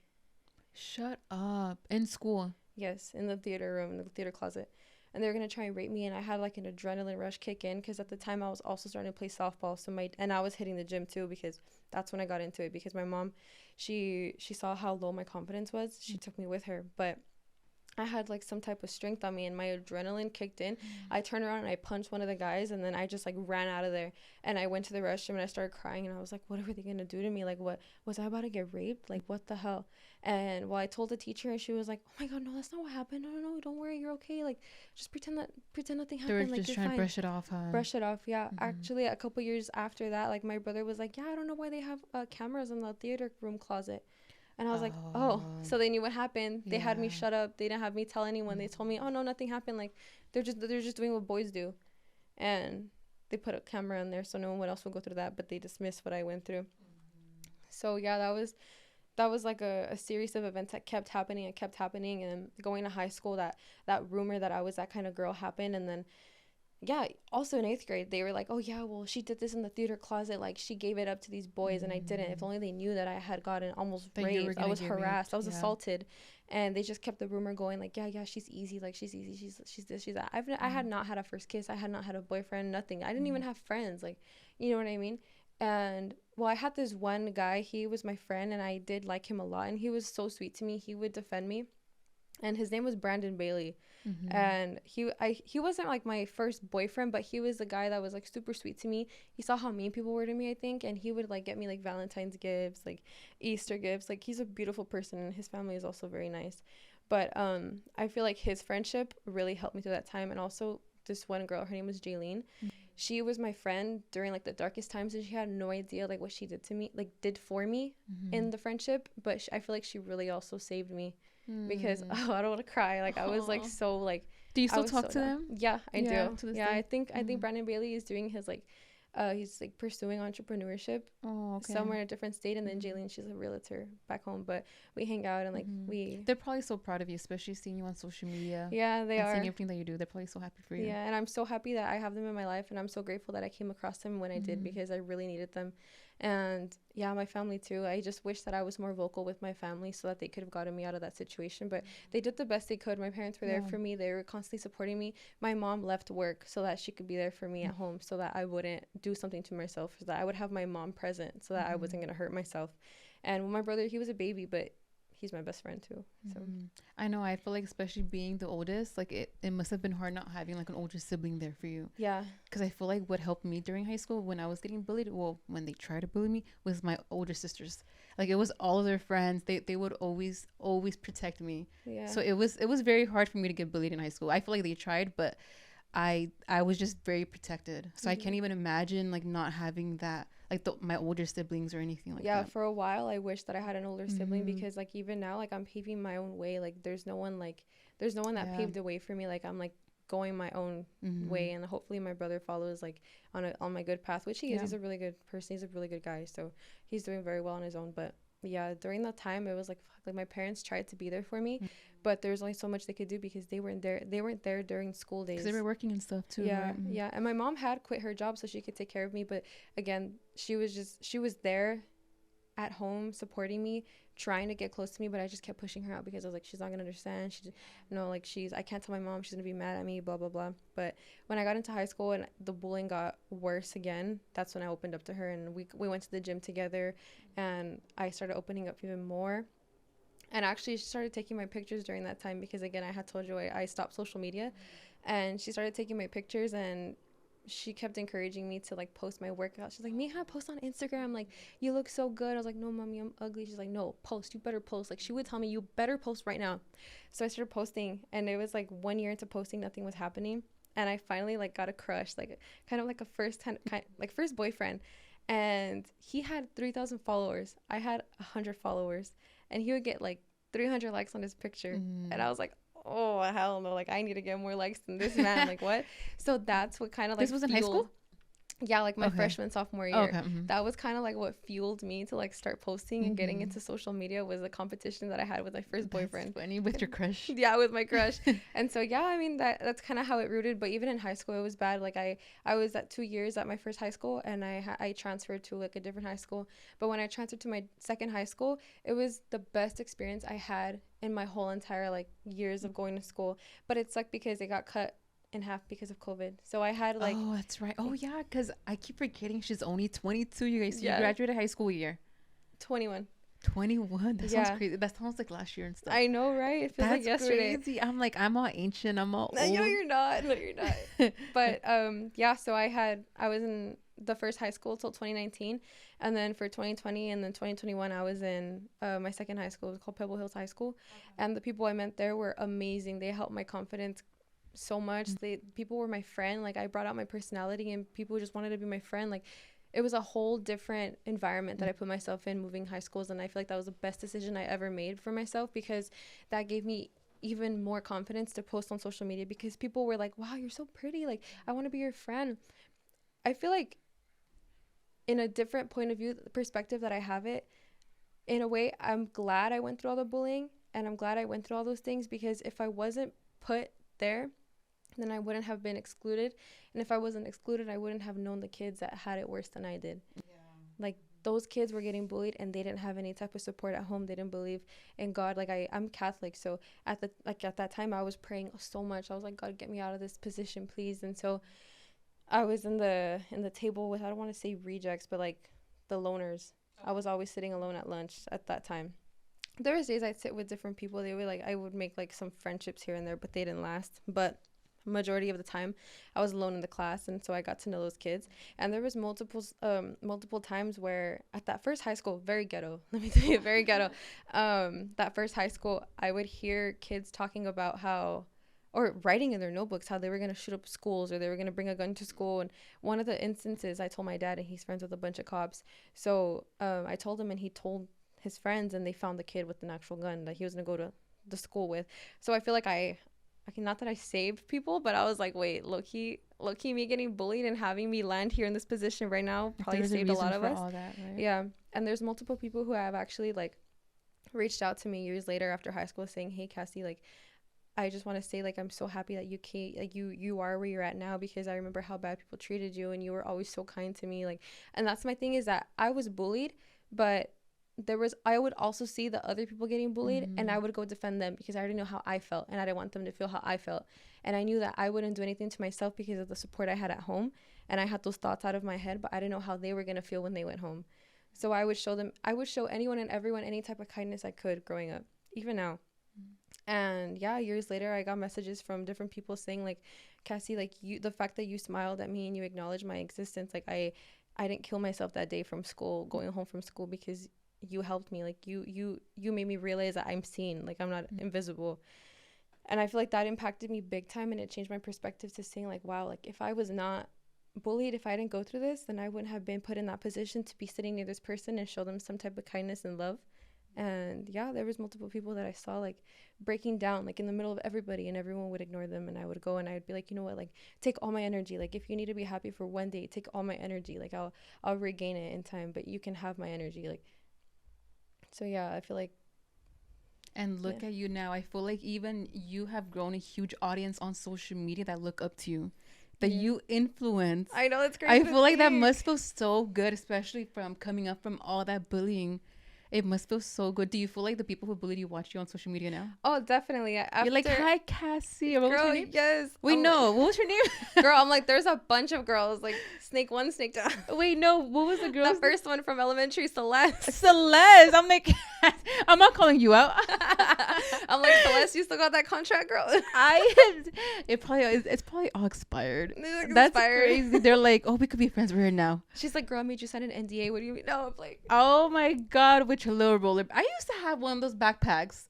Shut up. In school. Yes, in the theater room, in the theater closet. And they were gonna try and rape me, and I had like an adrenaline rush kick in because at the time I was also starting to play softball. So and I was hitting the gym too because that's when I got into it. Because my mom, she saw how low my confidence was. She took me with her, but I had like some type of strength on me and my adrenaline kicked in. I turned around and I punched one of the guys, and then I just like ran out of there, and I went to the restroom and I started crying, and I was like, what are they gonna do to me? Like, what was I about to get raped? Like, what the hell? And well, I told the teacher and she was like, oh my god, no, that's not what happened. No, don't worry, you're okay. Like, just pretend nothing They were happened. Like, just you're trying fine. to brush it off, huh? Brush it off. Yeah. Actually, a couple years after that, like my brother was like, yeah, I don't know why they have cameras in the theater room closet. And I was like, oh, so they knew what happened. They had me shut up. They didn't have me tell anyone. They told me, oh no, nothing happened. Like they're just doing what boys do, and they put a camera in there so no one else will go through that. But they dismissed what I went through. So yeah, that was like a series of events that kept happening and kept happening. And going to high school, that rumor that I was that kind of girl happened, and then yeah, also in 8th grade they were like, oh yeah, well, she did this in the theater closet, like she gave it up to these boys and I didn't. If only they knew that I had gotten almost raped, I was harassed, I was assaulted, and they just kept the rumor going, like, yeah, she's easy, like she's easy, she's this, she's that. I had not had a first kiss, I had not had a boyfriend, nothing. I didn't even have friends, like, you know what I mean? And well, I had this one guy, he was my friend and I did like him a lot, and he was so sweet to me. He would defend me, and his name was Brandon Bailey. And he wasn't like my first boyfriend, but he was the guy that was like super sweet to me. He saw how mean people were to me, I think, and he would like get me like Valentine's gifts, like Easter gifts. Like he's a beautiful person and his family is also very nice. But I feel like his friendship really helped me through that time. And also this one girl, her name was Jaylene. She was my friend during like the darkest times, and she had no idea like what she did to me, like did for me in the friendship. But I feel like she really also saved me because I don't want to cry. Like I was like so like. Do you still talk to them? Yeah, I do. Yeah, day? I think Brandon Bailey is doing his like, he's like pursuing entrepreneurship somewhere in a different state, and then Jaylene, she's a realtor back home. But we hang out and like They're probably so proud of you, especially seeing you on social media. Yeah, they are. Seeing everything that you do, they're probably so happy for you. Yeah, and I'm so happy that I have them in my life, and I'm so grateful that I came across them when I did, because I really needed them. And yeah, my family too. I just wish that I was more vocal with my family so that they could have gotten me out of that situation, but they did the best they could. My parents were there for me. They were constantly supporting me. My mom left work so that she could be there for me at home, so that I wouldn't do something to myself, so that I would have my mom present, so that I wasn't going to hurt myself. And my brother, he was a baby, but he's my best friend too. So I know, I feel like especially being the oldest, like it must have been hard not having like an older sibling there for you. Yeah, because I feel like what helped me during high school when I was getting bullied, well, when they tried to bully me, was my older sisters. Like it was all of their friends. They would always protect me. Yeah, so it was very hard for me to get bullied in high school. I feel like they tried, but I was just very protected. So I can't even imagine like not having that, like my older siblings or anything like that. Yeah, for a while I wish that I had an older sibling, because like even now, like I'm paving my own way. Like there's no one that paved the way for me. Like I'm like going my own way, and hopefully my brother follows like on my good path, which he is. He's a really good person. He's a really good guy, so he's doing very well on his own. But yeah, during that time it was like, fuck, like my parents tried to be there for me, but there's only so much they could do because they weren't there during school days, because they were working and stuff too. Yeah, right? Yeah, and my mom had quit her job so she could take care of me, but again, she was there at home supporting me, trying to get close to me, but I just kept pushing her out because I was like, she's not gonna understand. I can't tell my mom, she's gonna be mad at me, blah blah blah. But when I got into high school and the bullying got worse again, that's when I opened up to her, and we went to the gym together, and I started opening up even more. And actually she started taking my pictures during that time, because again, I had told you I stopped social media, and she started taking my pictures, and she kept encouraging me to like post my workout. She's like, Mija, post on Instagram, like you look so good. I was like, no mommy, I'm ugly. She's like, no, post, you better post. Like she would tell me, you better post right now. So I started posting, and it was like 1 year into posting, nothing was happening, and I finally like got a crush, like kind of like a first boyfriend, and he had 3,000 followers. I had 100 followers, and he would get like 300 likes on his picture. And I was like, oh, hell no. Like, I need to get more likes than this man. Like, what? So that's what kind of, like, this was in high school? Yeah, like my freshman, sophomore year. Okay. That was kind of like what fueled me to like start posting and getting into social media, was the competition that I had with my first boyfriend. Funny, with your crush. Yeah, with my crush. And so, yeah, I mean, that's kind of how it rooted. But even in high school, it was bad. Like I was at 2 years at my first high school, and I transferred to like a different high school. But when I transferred to my second high school, it was the best experience I had in my whole entire like years of going to school. But it's like because it got cut in half because of COVID. So I had like, oh, that's right. Oh yeah, because I keep forgetting she's only 22. You guys, so you graduated high school year 21. 21. That sounds crazy. That sounds like last year and stuff. I know, right? It feels like yesterday. Crazy. I'm like, I'm all ancient. I'm all old. No, you're not. No, you're not. But yeah. So I was in the first high school till 2019, and then for 2020 and then 2021, I was in my second high school. It was called Pebble Hills High School, and the people I met there were amazing. They helped my confidence so much. People were my friend. Like, I brought out my personality, and people just wanted to be my friend. Like, it was a whole different environment that I put myself in moving high schools, and I feel like that was the best decision I ever made for myself, because that gave me even more confidence to post on social media, because people were like, wow, you're so pretty, like, I want to be your friend. I feel like in a different point of view, the perspective that I have it, in a way, I'm glad I went through all the bullying, and I'm glad I went through all those things, because if I wasn't put there, then I wouldn't have been excluded. And if I wasn't excluded, I wouldn't have known the kids that had it worse than I did. Yeah. Like, those kids were getting bullied, and they didn't have any type of support at home. They didn't believe in God. Like, I'm Catholic, so at that time, I was praying so much. I was like, God, get me out of this position, please. And so I was in the table with, I don't want to say rejects, but like the loners. I was always sitting alone at lunch at that time. There was days I'd sit with different people. They would I would make like some friendships here and there, but they didn't last. But majority of the time I was alone in the class, and so I got to know those kids. And there was multiple times where at that first high school, very ghetto, let me tell you, very ghetto, that first high school, I would hear kids talking about how, or writing in their notebooks, how they were going to shoot up schools, or they were going to bring a gun to school. And one of the instances, I told my dad, and he's friends with a bunch of cops, so I told him, and he told his friends, and they found the kid with an actual gun that he was going to go to the school with. So I feel like not that I saved people, but I was like, wait, low-key me getting bullied and having me land here in this position right now probably saved a lot of us. That, right? Yeah. And there's multiple people who have actually like reached out to me years later after high school saying, hey, Cassie, like, I just want to say, like, I'm so happy that you came, like, you are where you're at now, because I remember how bad people treated you, and you were always so kind to me. Like, and that's my thing, is that I was bullied, but I would also see the other people getting bullied, and I would go defend them, because I already know how I felt, and I didn't want them to feel how I felt. And I knew that I wouldn't do anything to myself because of the support I had at home, and I had those thoughts out of my head, but I didn't know how they were going to feel when they went home. So I would show anyone and everyone any type of kindness I could growing up, even now. And yeah, years later, I got messages from different people saying, like, Cassie, like, the fact that you smiled at me and you acknowledged my existence, like, I didn't kill myself that day from school, going home from school, because you helped me. Like, you made me realize that I'm seen, like, I'm not invisible. And I feel like that impacted me big time, and it changed my perspective to saying, like, wow, like, if I was not bullied, if I didn't go through this, then I wouldn't have been put in that position to be sitting near this person and show them some type of kindness and love. And yeah, there was multiple people that I saw, like, breaking down, like, in the middle of everybody, and everyone would ignore them, and I would go and I would be like, you know what, like, take all my energy. Like, if you need to be happy for one day, take all my energy. Like, I'll regain it in time, but you can have my energy. Like, so yeah, I feel like. And look at you now. I feel like even you have grown a huge audience on social media that look up to you, that you influence. I know, it's crazy. I feel like that must feel so good, especially from coming up from all that bullying. It must feel so good. Do you feel like the people who bullied you watch you on social media now? Oh, definitely. You're like, hi, Cassie. What was her name? Yes. Wait, no. What was her name? Girl, I'm like, there's a bunch of girls. Like, snake one, snake two. Wait, no. What was the girl? The first one from elementary, Celeste. Celeste. I'm like, I'm not calling you out. I'm like, Celeste, you still got that contract, girl? It's probably all expired. That's crazy. They're like, oh, we could be friends with her now. She's like, girl, I made you sign an NDA. What do you mean? No, I'm like, oh my God, with your little roller. I used to have one of those backpacks.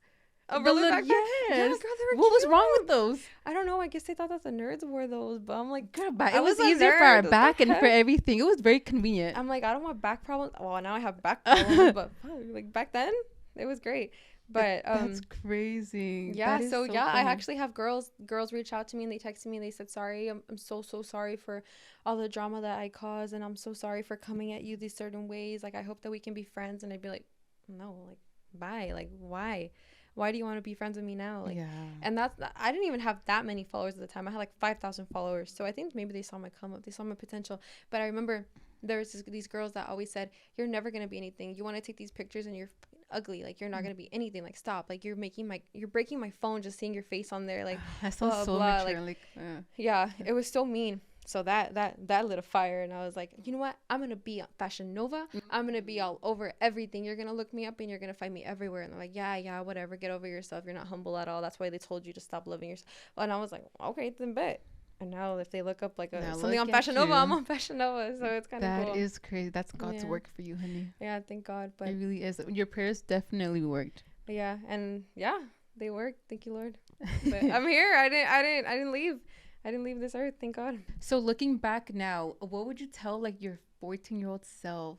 A roller backpack? Yes. Yeah, girl, they were what cute. was wrong with those? I don't know. I guess they thought that the nerds wore those, but I'm like, girl, it was easier for our back and for everything. It was very convenient. I'm like, I don't want back problems. Well, now I have back problems, but like, back then, it was great. But That's crazy. yeah, That is so so yeah, I funny. actually have girls reach out to me and they texted me and they said sorry. I'm so sorry for all the drama that I caused, and I'm so sorry for coming at you these certain ways. Like, I hope that we can be friends. And I'd be like, no, like, bye. Like, why do you want to be friends with me now? Like, Yeah. and I didn't even have that many followers at the time. I had like 5,000 followers, so I think maybe they saw my come up, they saw my potential. But I remember there was these girls that always said, you're never gonna be anything. You want to take these pictures and you're ugly. Like, you're not gonna be anything. Like, stop. Like, you're breaking my phone just seeing your face on there. Like, That sounds blah so blah. mature. Like, Like, yeah, it was so mean. So that lit a fire, and I was like, you know what? I'm gonna be on Fashion Nova. I'm gonna be all over everything. You're gonna look me up, and you're gonna find me everywhere. And they're like, yeah, whatever. Get over yourself. You're not humble at all. That's why they told you to stop loving yourself. And I was like, okay, then bet. And now if they look up like now something on look at Fashion Nova, I'm you. on Fashion Nova. So it's kind of That cool. is crazy. That's God's Yeah. work for you, honey. Yeah, thank God. But It really is. Your prayers definitely worked. yeah, and yeah, they worked. Thank you, Lord. But I'm here. I didn't leave. I didn't leave this earth. Thank God. So looking back now, what would you tell like your 14-year-old self?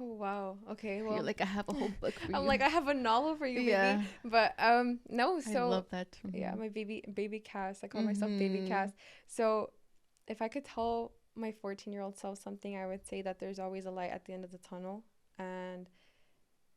Oh wow. Okay. You're Well, like, I have a whole book for I'm you. like, I have a novel for you, Yeah. baby. But no. I So love that. yeah, my baby Cass. I call myself baby Mhm. Cass. So if I could tell my 14-year-old self something, I would say that there's always a light at the end of the tunnel, and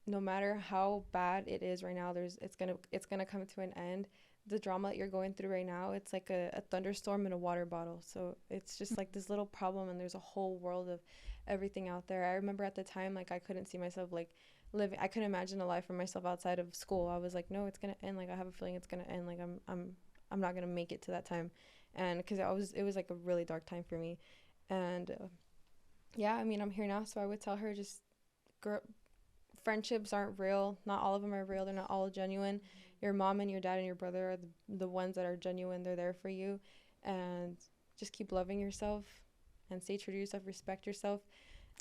no matter how bad it is right now, it's gonna come to an end. The drama that you're going through right now, it's like a thunderstorm in a water bottle. So it's just like this little problem, and there's a whole world of everything out there. I remember at the time, like, I couldn't see myself like living. I couldn't imagine a life for myself outside of school. I was like, no, it's gonna end. Like, I have a feeling it's gonna end. Like, I'm not gonna make it to that time, and because it was like a really dark time for me, and yeah, I mean, I'm here now, so I would tell her just, girl, friendships aren't real. Not all of them are real. They're not all genuine. Your mom and your dad and your brother are the ones that are genuine. They're there for you. And just keep loving yourself and stay true to yourself. Respect yourself.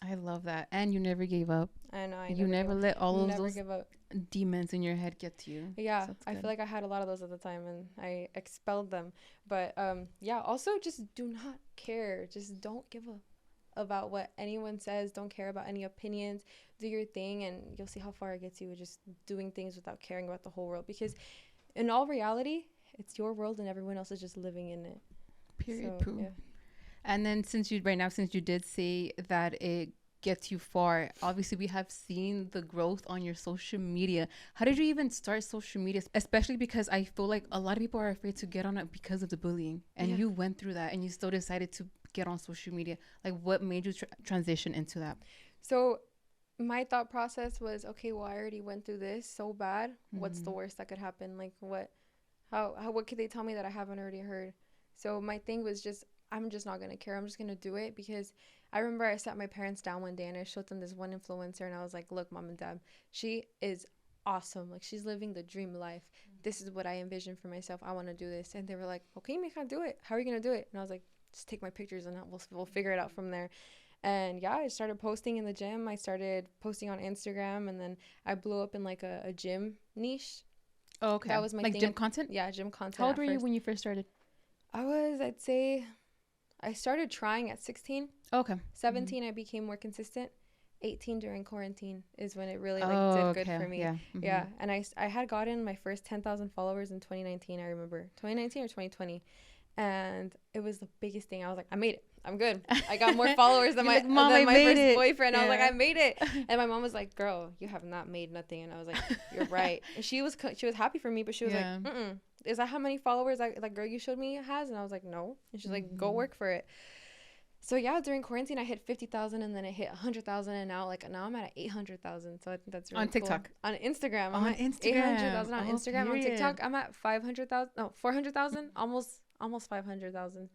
I love that. And you never gave up. I know. You never let all of never those give up. demons in your head get to you. Yeah, So that's I good. feel like I had a lot of those at the time, and I expelled them. But yeah, also just do not care. Just don't give a about what anyone says. Don't care about any opinions. Do your thing, and you'll see how far it gets you with just doing things without caring about the whole world. Because in all reality, it's your world, and everyone else is just living in it. Period. So, Poo. yeah. And then since you did say that it gets you far, obviously we have seen the growth on your social media. How did you even start social media? Especially because I feel like a lot of people are afraid to get on it because of the bullying. And Yeah. you went through that and you still decided to get on social media. Like, what made you transition into that? So my thought process was, okay, well, I already went through this so bad. What's the Mhm. worst that could happen? Like, what could they tell me that I haven't already heard? So my thing was just, I'm just not going to care. I'm just going to do it, because I remember I sat my parents down one day and I showed them this one influencer, and I was like, look, mom and dad, she is awesome. Like, she's living the dream life. This is what I envision for myself. I want to do this. And they were like, okay, Mika, do it. How are you going to do it? And I was like, just take my pictures and we'll figure it out from there. And yeah, I started posting in the gym. I started posting on Instagram, and then I blew up in like a gym niche. Oh, okay. That was my like thing. gym content? Yeah, gym content. How old at were you first. when you first started? I'd say I started trying at 16. Oh, okay. 17, I became more consistent. 18 during quarantine is when it really like Oh, did good okay. for me. Yeah. Yeah, and I had gotten my first 10,000 followers in 2019. I remember 2019 or 2020, and it was the biggest thing. I was like, I made it. I'm good. I got more followers than You're my like, Mom, I my made first it. boyfriend. I was like, Yeah. I made it. And my mom was like, girl, you have not made nothing. And I was like, you're right. And she was happy for me, but she was Yeah. like, is that how many followers that girl you showed me has? And I was like, no. And she's like, go work for it. So yeah, during quarantine, I hit 50,000, and then it hit 100,000, and now I'm at 800,000. So I think that's really On TikTok. Cool. On Instagram, On I'm at Instagram. 800,000 on Oh, Instagram. On period. TikTok, I'm at 500,000. No, 400,000. Almost 500,000.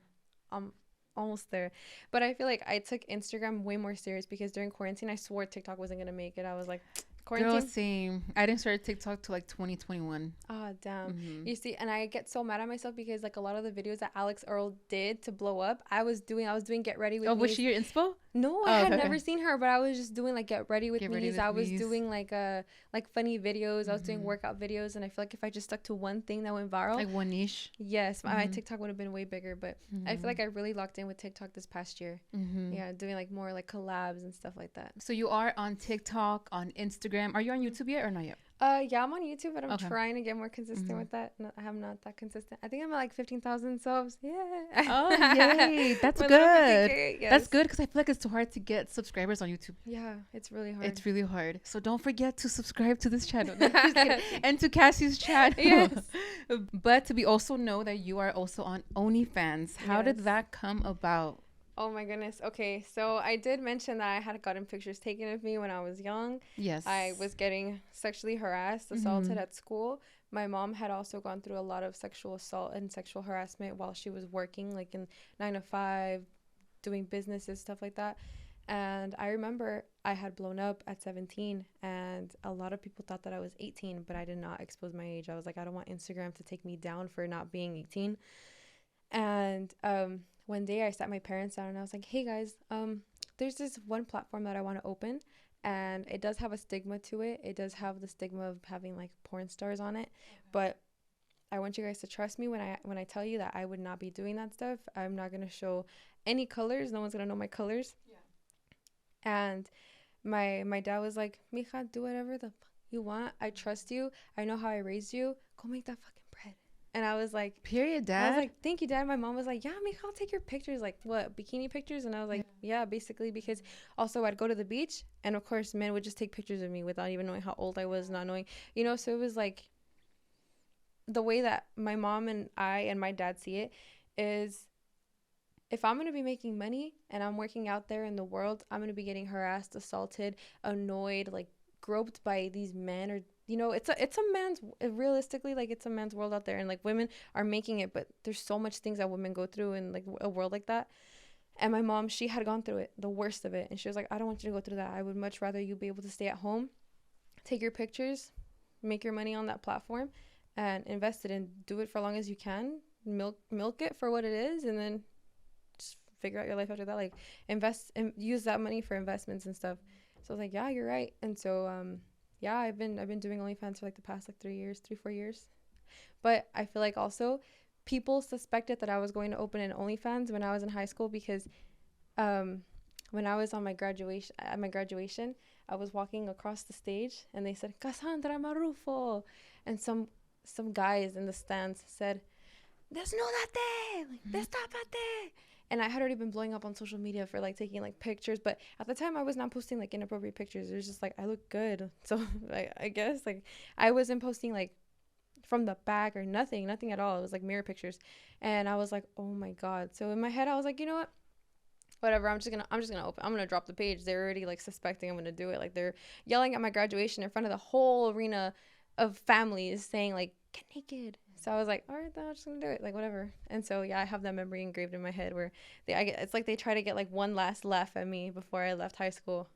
Almost there. But I feel like I took Instagram way more serious, because during quarantine, I swore TikTok wasn't gonna make it. I was like, quarantine. Girl, same. I didn't start TikTok till like 2021. Ah, damn. Mhm. You see, and I get so mad at myself, because like a lot of the videos that Alex Earl did to blow up, I was doing Get Ready With Oh, Me. was she your inspo? No, Oh, I had okay, never okay. seen her, but I was just doing like Get Ready With Get Me. Ready With I was Me's. doing like funny videos. I was doing Mhm. workout videos, and I feel like if I just stuck to one thing that went viral, Like one niche. yes, my Mhm. TikTok would have been way bigger. But I feel like I really locked in with TikTok this past year. Mm-hmm. Yeah, doing like more like collabs and stuff like that. So you are on TikTok, on Instagram. Are you on YouTube yet or not yet? Yeah, I'm on YouTube, but I'm Okay. trying to get more consistent Mhm. with that. No, I'm not that consistent. I think I'm at like 15,000 subs. Yeah. Oh, yay. That's My little good. 15K. That's Yes. good because I feel like it's too hard to get subscribers on YouTube. Yeah, it's really hard. It's really hard. So don't forget to subscribe to this channel. No, just kidding. And to Cassie's channel. Yes. But to be also know that you are also on OnlyFans. How did Yes. that come about? Oh my goodness. Okay, so I did mention that I had gotten pictures taken of me when I was young. Yes. I was getting sexually harassed, assaulted at school. My mom had also gone through a lot of sexual assault and sexual harassment while she was working, like in 9 to 5, doing businesses, stuff like that. And I remember I had blown up at 17, and a lot of people thought that I was 18, but I did not expose my age. I was like, I don't want Instagram to take me down for not being 18. And one day I sat my parents down and I was like, hey guys, there's this one platform that I want to open, and it does have a stigma to it. It does have the stigma of having like porn stars on it. But I want you guys to trust me when I tell you that I would not be doing that stuff. I'm not gonna show any colors. No one's gonna know my colors. And my dad was like, Mija, do whatever the fuck you want. I trust you. I know how I raised you. Go make that fucking bread. And I was like, Period, I was Dad. like, thank you, Dad. My mom was like, yeah, Mija, I'll take your pictures. Like, what, bikini pictures? And I was like, yeah, basically, because also I'd go to the beach, and of course, men would just take pictures of me without even knowing how old I was, not knowing, so it was like the way that my mom and I and my dad see it is, if I'm going to be making money and I'm working out there in the world, I'm going to be getting harassed, assaulted, annoyed, like groped by these men, or it's a man's, realistically, like it's a man's world out there, and like women are making it, but there's so much things that women go through in like a world like that. And my mom, she had gone through it, the worst of it, and she was like, I don't want you to go through that. I would much rather you be able to stay at home, take your pictures, make your money on that platform, and invest it and do it for as long as you can, milk it for what it is, and then just figure out your life after that. Like, invest and use that money for investments and stuff. So I was like, yeah, you're right. And so yeah, I've been doing OnlyFans for like the past like 3 4 years. But I feel like also people suspected that I was going to open an OnlyFans when I was in high school, because when I was on my graduation, I was walking across the stage and they said Cassandra Marrufo, and some guys in the stands said, Desnúdate, like, Destápate. And I had already been blowing up on social media for like taking like pictures, but at the time I was not posting like inappropriate pictures. It was just like, I look good, so I guess like I wasn't posting like from the back or nothing at all. It was like mirror pictures, and I was like, oh my god. So in my head I was like, you know what, whatever, I'm just gonna open, I'm gonna drop the page. They're already like suspecting I'm gonna do it. Like, they're yelling at my graduation in front of the whole arena of families saying like, get naked. So I was like, all right, then I'm just gonna do it, like, whatever. And so yeah, I have that memory engraved in my head where it's like they try to get like one last laugh at me before I left school.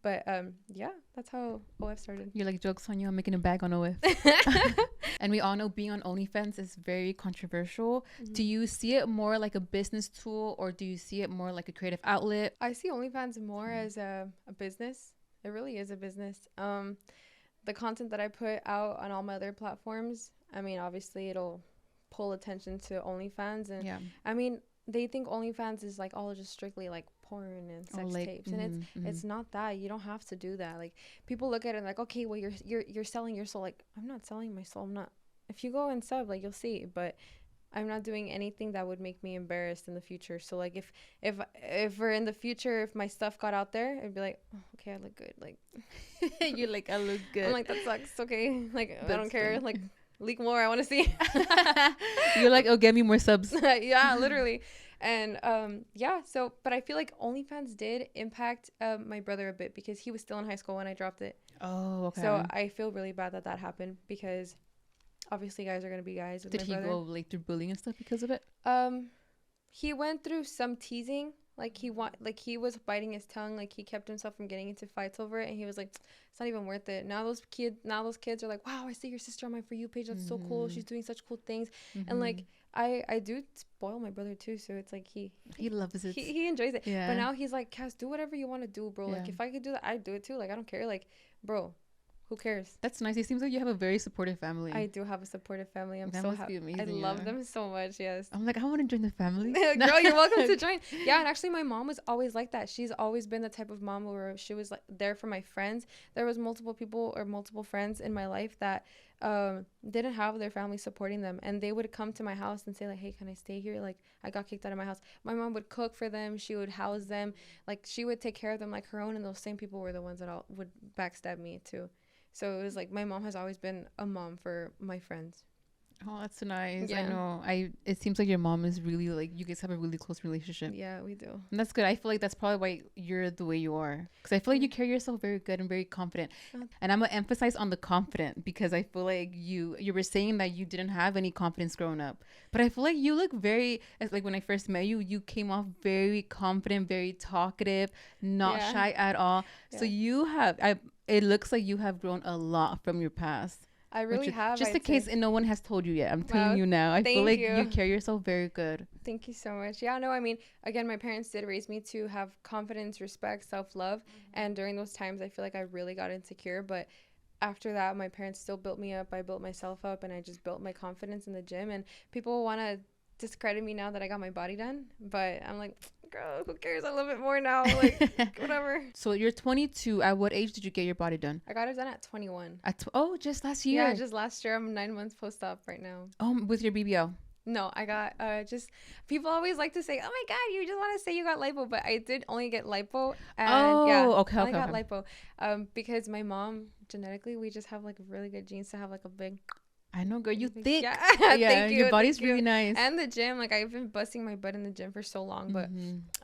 But yeah, that's how OF started. You're like, jokes on you, I'm making a bag on OF. And we all know being on OnlyFans is very controversial. Mm-hmm. Do you see it more like a business tool, or do you see it more like a creative outlet? I see OnlyFans more as a business. It really is a business. The content that I put out on all my other platforms, I mean, obviously it'll pull attention to OnlyFans. And Yeah. I mean, they think OnlyFans is like all just strictly like porn and sex tapes, and it's not that. You don't have to do that. Like, people look at it like, okay, well, you're selling your soul. Like, I'm not selling my soul. I'm not. If you go and sub, like, you'll see, but I'm not doing anything that would make me embarrassed in the future. So like, if we're in the future, if my stuff got out there, it'd be like, oh, okay, I look good. Like, You're like, I look good. I'm like, that sucks. Okay, like, I That's don't care. funny. Like, leak more. I want to see. You're like, oh, get me more subs. Yeah, literally. And yeah. So, but I feel like OnlyFans did impact my brother a bit, because he was still in high school when I dropped it. Oh, okay. So I feel really bad that happened, because obviously guys are gonna be guys with Did my he brother. go like through bullying and stuff because of it? He went through some teasing. Like, he was biting his tongue. Like, he kept himself from getting into fights over it, and he was like, it's not even worth it. Now those kids are like, wow, I see your sister on my For You page. That's so cool. She's doing such cool things. And like, I do spoil my brother too, so it's like he loves it. he enjoys it. Yeah. But now he's like, Cass, do whatever you want to do, bro. Yeah. Like, if I could do that, I'd do it too. Like, I don't care. Like, bro, who cares? That's nice. It seems like you have a very supportive family. I do have a supportive family. I'm That so must be happy. amazing. I love them so much. Yes. I'm like, I want to join the family. Girl, you're welcome to join. Yeah, and actually my mom was always like that. She's always been the type of mom where she was like there for my friends. There was multiple people or multiple friends in my life that didn't have their family supporting them, and they would come to my house and say like, hey, can I stay here? Like, I got kicked out of my house. My mom would cook for them. She would house them. Like, she would take care of them like her own, and those same people were the ones that all would backstab me too. So it was like my mom has always been a mom for my friends. Oh, that's nice. Yeah. I know. It seems like your mom is really like, you guys have a really close relationship. Yeah, we do. And that's good. I feel like that's probably why you're the way you are. Because I feel like you carry yourself very good and very confident. And I'm gonna emphasize on the confident, because I feel like you were saying that you didn't have any confidence growing up. But I feel like you look very, like when I first met you, you came off very confident, very talkative, not shy at all. Yeah. So you have, it looks like you have grown a lot from your past. I really have. Just in case no one has told you yet. I'm telling you now. I feel like you carry yourself very good. Thank you so much. Yeah, no, I mean, again, my parents did raise me to have confidence, respect, self-love. And during those times, I feel like I really got insecure. But after that, my parents still built me up. I built myself up, and I just built my confidence in the gym. And people want to discredit me now that I got my body done. But I'm like, girl, who cares? I love it more now. Like, whatever. So you're 22. At what age did you get your body done? I got it done at 21. Just last year. Yeah, just last year. I'm 9 months post-op right now. With your BBL? No, I got just, people always like to say, oh my God, you just want to say you got lipo, but I did only get lipo. And I got lipo because my mom, genetically, we just have like really good genes to have like a big. I know, girl, you thick. Yeah, thank you, your body's really nice. And the gym, like I've been busting my butt in the gym for so long, but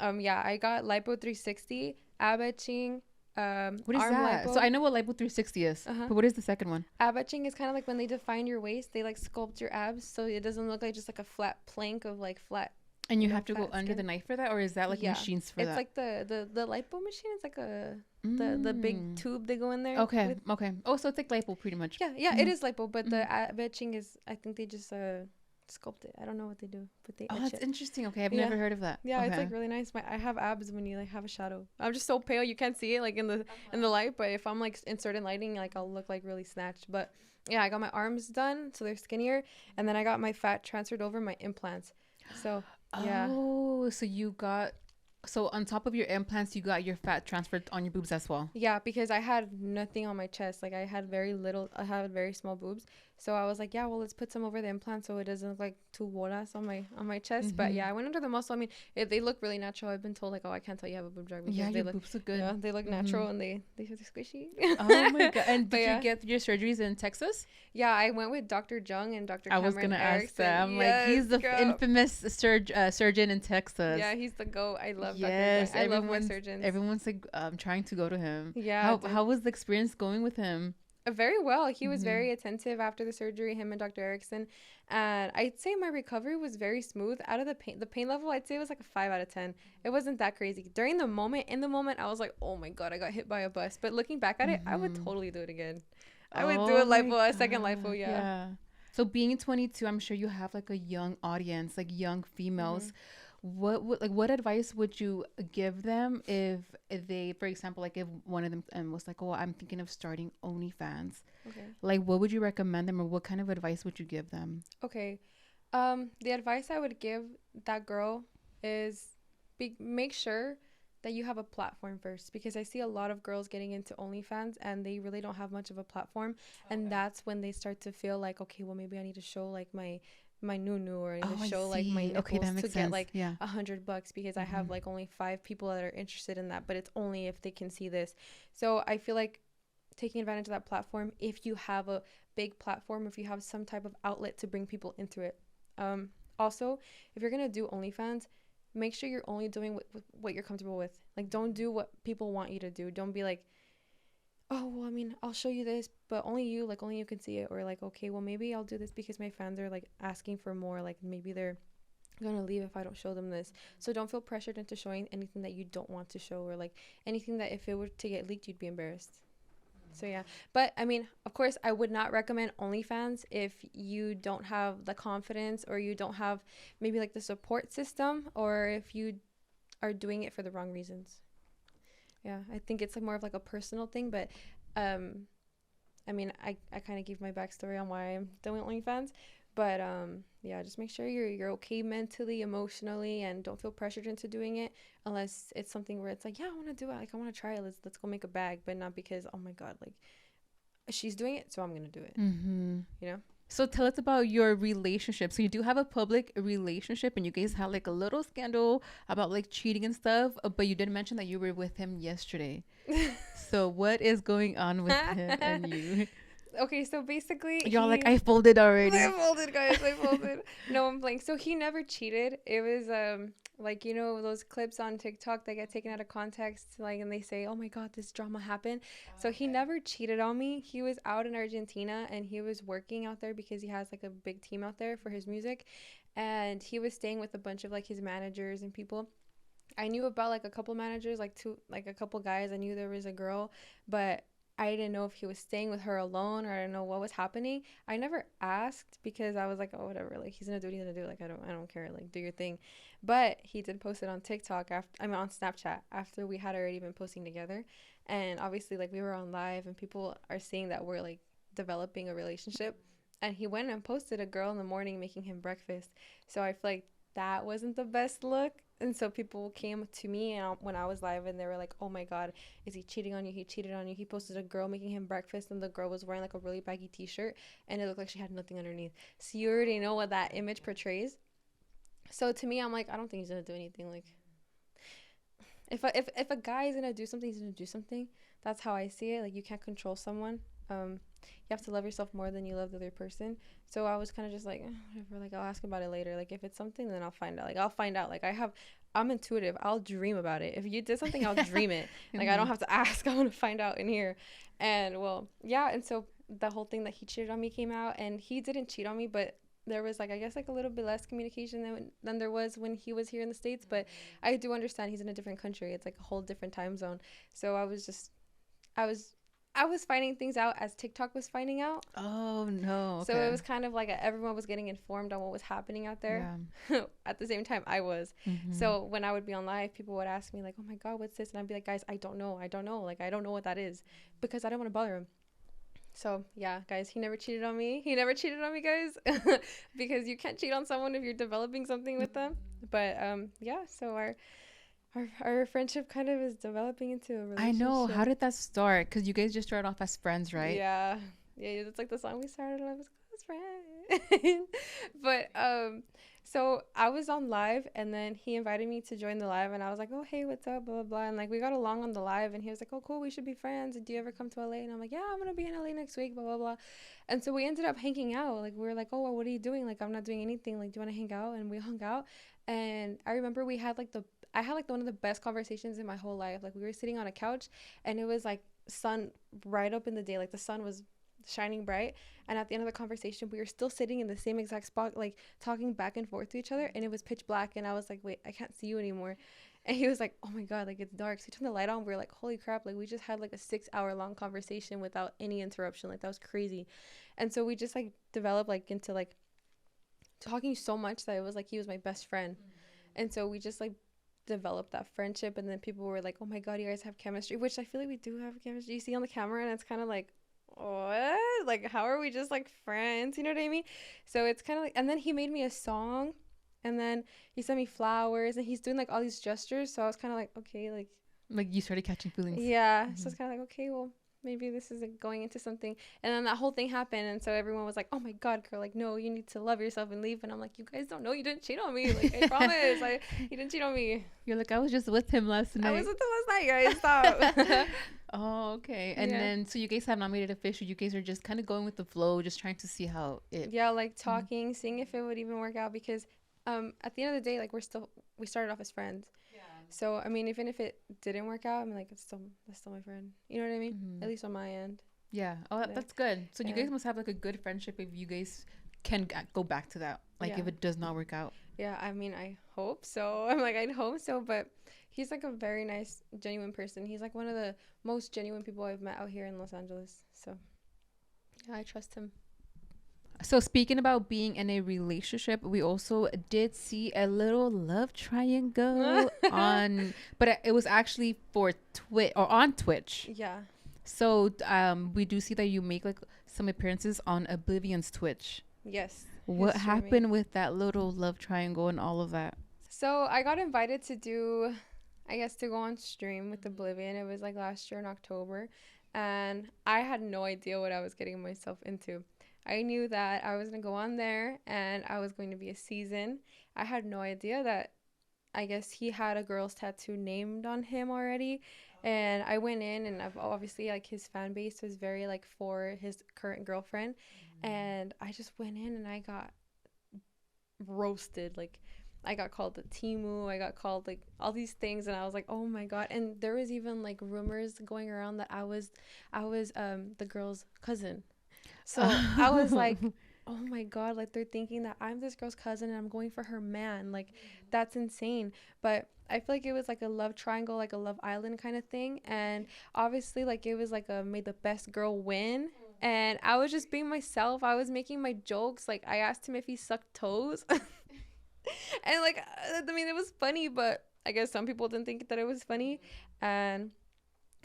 I got lipo 360, ab etching. What is that? Lipo. So I know what lipo 360 is, but what is the second one? Ab etching is kind of like when they define your waist, they like sculpt your abs so it doesn't look like just like a flat plank of like flat. And you have to go under the knife for that, or is that like machines for that? It's like the lipo machine. It's like the big tube they go in there. Okay. Oh, so it's like lipo pretty much. Yeah, it is lipo, but the ab etching is, I think they just sculpt it. I don't know what they do, but they etch that's it. Interesting. Okay, I've never heard of that. Yeah, it's like really nice. I have abs when you like have a shadow. I'm just so pale you can't see it like in the light, but if I'm like in certain lighting, like I'll look like really snatched. But yeah, I got my arms done so they're skinnier, and then I got my fat transferred over my implants. So yeah. Oh, so on top of your implants, you got your fat transferred on your boobs as well. Yeah, because I had nothing on my chest. Like I had very small boobs. So I was like, yeah, well, let's put some over the implant so it doesn't look like two bolas on my chest. But yeah, I went under the muscle. I mean, they look really natural. I've been told like, oh, I can't tell you have a boob job because your boobs look good. Yeah, they look natural and they're squishy. Oh my God. And did you get your surgeries in Texas? Yeah, I went with Dr. Jung and Dr. Cameron. I was gonna ask that. I'm like, he's the infamous surgeon in Texas. Yeah, he's the GOAT. I love Dr. Jung. I love my surgeons. Everyone's like trying to go to him. Yeah. How was the experience going with him? Very well. He was very attentive after the surgery, him and Dr. Erickson. And I'd say my recovery was very smooth. Out of the pain level, I'd say it was like a 5 out of 10. It wasn't that crazy. In the moment, I was like, oh my God, I got hit by a bus. But looking back at it, I would totally do it again. I would do a second lipo, yeah. So being 22, I'm sure you have like a young audience, like young females. What advice would you give them if they, for example, like if one of them was like, oh, I'm thinking of starting OnlyFans? Okay. Like, what would you recommend them, or what kind of advice would you give them? Okay. The advice I would give that girl is make sure that you have a platform first, because I see a lot of girls getting into OnlyFans and they really don't have much of a platform. Okay. And that's when they start to feel like, okay, well, maybe I need to show like my nunu, or I need to show like my nipples to get like $100 because I have like only 5 people that are interested in that, but it's only if they can see this. So I feel like taking advantage of that platform, if you have a big platform, if you have some type of outlet to bring people into it. Also, if you're gonna do OnlyFans, make sure you're only doing what you're comfortable with. Like, don't do what people want you to do. Don't be like, oh, well, I mean, I'll show you this, but only you can see it. Or like, okay, well, maybe I'll do this because my fans are like asking for more. Like, maybe they're gonna leave if I don't show them this. So don't feel pressured into showing anything that you don't want to show, or like anything that if it were to get leaked, you'd be embarrassed. So yeah, but I mean, of course, I would not recommend OnlyFans if you don't have the confidence, or you don't have maybe like the support system, or if you are doing it for the wrong reasons. Yeah, I think it's like more of like a personal thing, but I I mean, I kind of gave my backstory on why I'm doing OnlyFans, but yeah, just make sure you're okay mentally, emotionally, and don't feel pressured into doing it unless it's something where it's like, yeah, I want to do it, like I want to try it. Let's go make a bag, but not because oh my god, like she's doing it, so I'm gonna do it. Mm-hmm. You know. So tell us about your relationship. So you do have a public relationship, and you guys had like a little scandal about like cheating and stuff. But you did mention that you were with him yesterday. So what is going on with him and you? Okay, so basically, Y'all like, I folded already. I folded, guys. I folded. No, I'm blank. So he never cheated. It was like you know those clips on TikTok that get taken out of context, like, and they say, "Oh my God, this drama happened." So he never cheated on me. He was out in Argentina and he was working out there because he has like a big team out there for his music, and he was staying with a bunch of like his managers and people. I knew about like a couple managers, like two, like a couple guys. I knew there was a girl, but I didn't know if he was staying with her alone or I didn't know what was happening. I never asked because I was like, oh, whatever. Like he's gonna do what he's gonna do. Like I don't care. Like do your thing. But he did post it on TikTok after. I mean on Snapchat after we had already been posting together, and obviously like we were on live and people are seeing that we're like developing a relationship. And he went and posted a girl in the morning making him breakfast. So I feel like that wasn't the best look. And so people came to me and when I was live and they were like, oh my God, is he cheating on you? He cheated on you. He posted a girl making him breakfast and the girl was wearing like a really baggy t-shirt and it looked like she had nothing underneath. So you already know what that image portrays. So to me, I'm like, I don't think he's going to do anything. Like if a guy is going to do something, he's going to do something. That's how I see it. Like you can't control someone. You have to love yourself more than you love the other person. So I was kind of just like, whatever, like I'll ask about it later. Like if it's something, then I'll find out. Like I'll find out. Like I'm intuitive. I'll dream about it. If you did something, I'll dream it. Like I don't have to ask. I want to find out in here. And well, yeah. And so the whole thing that he cheated on me came out, and he didn't cheat on me, but there was like I guess like a little bit less communication than there was when he was here in the States. But I do understand he's in a different country. It's like a whole different time zone. So I was finding things out as TikTok was finding out. Oh no. Okay. So it was kind of like everyone was getting informed on what was happening out there. Yeah. At the same time, I was. Mm-hmm. So when I would be on live, people would ask me like, "Oh my God, what's this?" And I'd be like, "Guys, I don't know. Like I don't know what that is," because I don't want to bother him. So yeah, guys, he never cheated on me. He never cheated on me, guys, because you can't cheat on someone if you're developing something with them. But yeah. So our friendship kind of is developing into a relationship. I know. How did that start? Because you guys just started off as friends, right? Yeah. It's like the song we started off as close friends. But so I was on live and then he invited me to join the live and I was like, oh hey, what's up, blah blah blah, and like we got along on the live and he was like, oh cool, we should be friends. Do you ever come to LA? And I'm like, yeah, I'm gonna be in LA next week, blah blah blah. And so we ended up hanging out. Like we were like, oh well, what are you doing? Like I'm not doing anything. Like do you want to hang out? And we hung out. And I remember I had like one of the best conversations in my whole life. Like we were sitting on a couch and it was like sun right up in the day. Like the sun was shining bright. And at the end of the conversation, we were still sitting in the same exact spot, like talking back and forth to each other. And it was pitch black. And I was like, wait, I can't see you anymore. And he was like, oh my God, like it's dark. So he turned the light on. We were like, holy crap. Like we just had like a 6-hour long conversation without any interruption. Like that was crazy. And so we just like developed like into like talking so much that it was like he was my best friend. And so we just like developed that friendship, and then people were like, oh my God, you guys have chemistry, which I feel like we do have chemistry. You see on the camera and it's kind of like, what? Like how are we just like friends? You know what I mean? So it's kind of like, and then he made me a song and then he sent me flowers and he's doing like all these gestures. So I was kind of like, okay, like you started catching feelings. Yeah. Mm-hmm. So it's kind of like, okay, well maybe this is going into something. And then that whole thing happened, and so everyone was like, oh my God, girl, like no, you need to love yourself and leave. And I'm like, you guys don't know, you didn't cheat on me. Like I promise, you didn't cheat on me. You're like, I was just with him last night. I was with him last night, guys. Stop. Oh, okay. And then so you guys have not made it official. You guys are just kind of going with the flow, just trying to see how it like talking, seeing if it would even work out, because at the end of the day, like we started off as friends. So, I mean, even if it didn't work out, I'm like, that's still my friend. You know what I mean? Mm-hmm. At least on my end. Yeah. Oh, that's good. So you guys must have like a good friendship if you guys can go back to that. Like if it does not work out. Yeah. I mean, I hope so. I'm like, I'd hope so. But he's like a very nice, genuine person. He's like one of the most genuine people I've met out here in Los Angeles. So, yeah, I trust him. So speaking about being in a relationship, we also did see a little love triangle but it was actually for on Twitch. Yeah. So we do see that you make like some appearances on Oblivion's Twitch. Yes, his What streaming. happened with that little love triangle and all of that? So I got invited to do, I guess, to go on stream with Oblivion. It was like last year in October, and I had no idea what I was getting myself into. I knew that I was gonna go on there and I was going to be a season. I had no idea that, I guess, he had a girl's tattoo named on him already. And I went in, and I've obviously, like, his fan base was very like for his current girlfriend, and I just went in and I got roasted. Like, I got called a Timu, I got called like all these things, and I was like, oh my god. And there was even like rumors going around that I was the girl's cousin. So I was like, oh my god, like they're thinking that I'm this girl's cousin and I'm going for her man. Like, that's insane. But I feel like it was like a love triangle, like a Love Island kind of thing. And obviously, like, it was like a made the best girl win. And I was just being myself. I was making my jokes. Like, I asked him if he sucked toes. And like, I mean, it was funny, but I guess some people didn't think that it was funny. And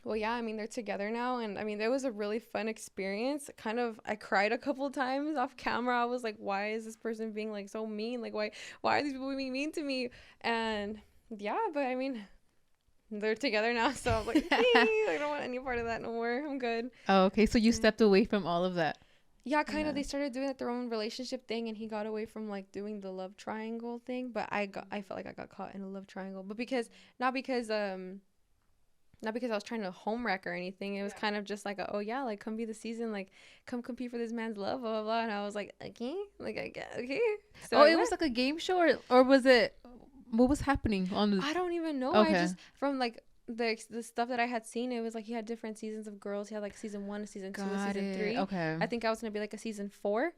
well, yeah, I mean, they're together now, and I mean, it was a really fun experience. Kind of, I cried a couple times off camera. I was like, why is this person being like so mean? Like, why are these people being mean to me? And yeah, but I mean, they're together now, so I was like, I don't want any part of that no more. I'm good. Oh, okay. So you Yeah. stepped away from all of that. Yeah, kind of. Yeah. They started doing like their own relationship thing, and he got away from like doing the love triangle thing. But I felt like I got caught in a love triangle, but because not because not because I was trying to home wreck or anything. It was kind of just like, oh yeah, like come be the season, like come compete for this man's love, blah blah blah. And I was like, okay, like I get okay. So Oh, I it was went. like a game show, or was it? What was happening on the? I don't even know. I Okay. just from like the stuff that I had seen, it was like he had different seasons of girls. He had like season 1, season 2, and Got season it. 3. Okay. I think I was gonna be like a season 4.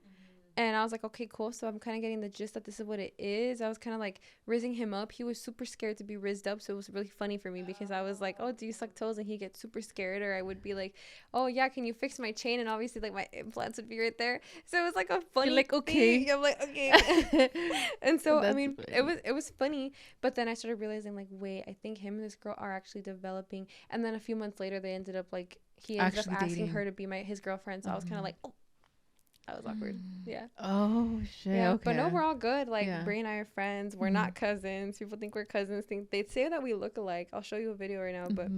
And I was like, okay, cool. So I'm kind of getting the gist that this is what it is. I was kind of like rizzing him up. He was super scared to be rizzed up. So it was really funny for me because I was like, oh, do you suck toes? And he gets super scared. Or I would be like, oh, yeah, can you fix my chain? And obviously, like, my implants would be right there. So it was like a funny You're like, okay. thing. I'm like, okay. And so, I That's mean, funny. it was funny. But then I started realizing, like, wait, I think him and this girl are actually developing. And then a few months later, they ended up, like, he ended up Actually asking dating. her to be his girlfriend. So I was kind of like, oh, that was awkward. Yeah. Oh shit. Yeah, Okay. but no, we're all good. Like, Yeah. Brie and I are friends. We're not cousins. People think we're cousins. Think they say that we look alike. I'll show you a video right now. But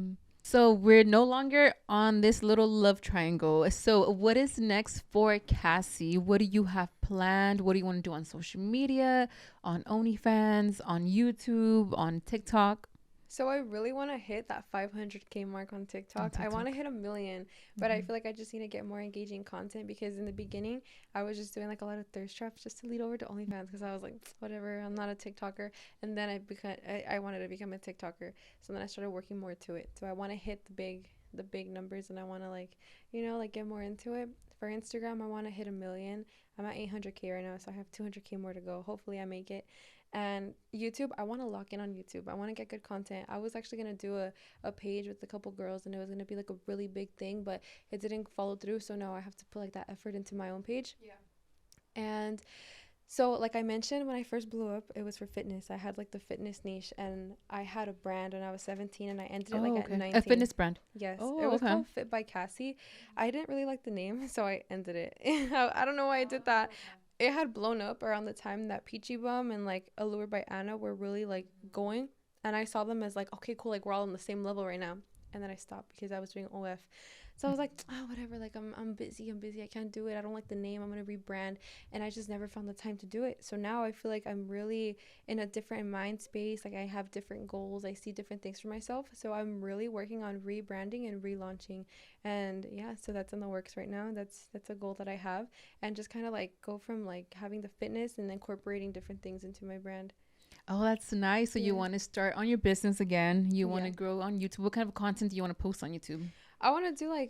So we're no longer on this little love triangle. So what is next for Cassie? What do you have planned? What do you want to do on social media, on OnlyFans, on YouTube, on TikTok? so I really want to hit that 500K mark on TikTok. I want to hit 1 million, but I feel like I just need to get more engaging content because in the beginning I was just doing like a lot of thirst traps just to lead over to OnlyFans because I was like, whatever, I'm not a TikToker. And then I wanted to become a TikToker, so then I started working more to it. So I want to hit the big numbers, and I want to like, like get more into it. For Instagram, I want to hit 1 million. I'm at 800K right now, so I have 200K more to go. Hopefully I make it. And YouTube, I want to lock in on YouTube. I want to get good content. I was actually going to do a page with a couple girls, and it was going to be like a really big thing, but it didn't follow through. So now I have to put like that effort into my own page. Yeah. And so, like I mentioned, when I first blew up, it was for fitness. I had like the fitness niche, and I had a brand when I was 17, and I ended it like at 19. A fitness brand. Yes. Oh, It was okay. called Fit by Cassie. I didn't really like the name, so I ended it. I don't know why I did that. It had blown up around the time that Peachy Bum and like Allure by Anna were really like going, and I saw them as like, okay, cool, like we're all on the same level right now. And then I stopped because I was doing OF. So I was like, oh, whatever, like I'm busy, I can't do it, I don't like the name, I'm gonna rebrand. And I just never found the time to do it. So now I feel like I'm really in a different mind space. Like, I have different goals, I see different things for myself. So I'm really working on rebranding and relaunching. And yeah, so that's in the works right now. That's a goal that I have. And just kind of like go from like having the fitness and incorporating different things into my brand. Oh, that's nice. So you Yeah. want to start on your business again. You want to Yeah. grow on YouTube. What kind of content do you want to post on YouTube? I want to do like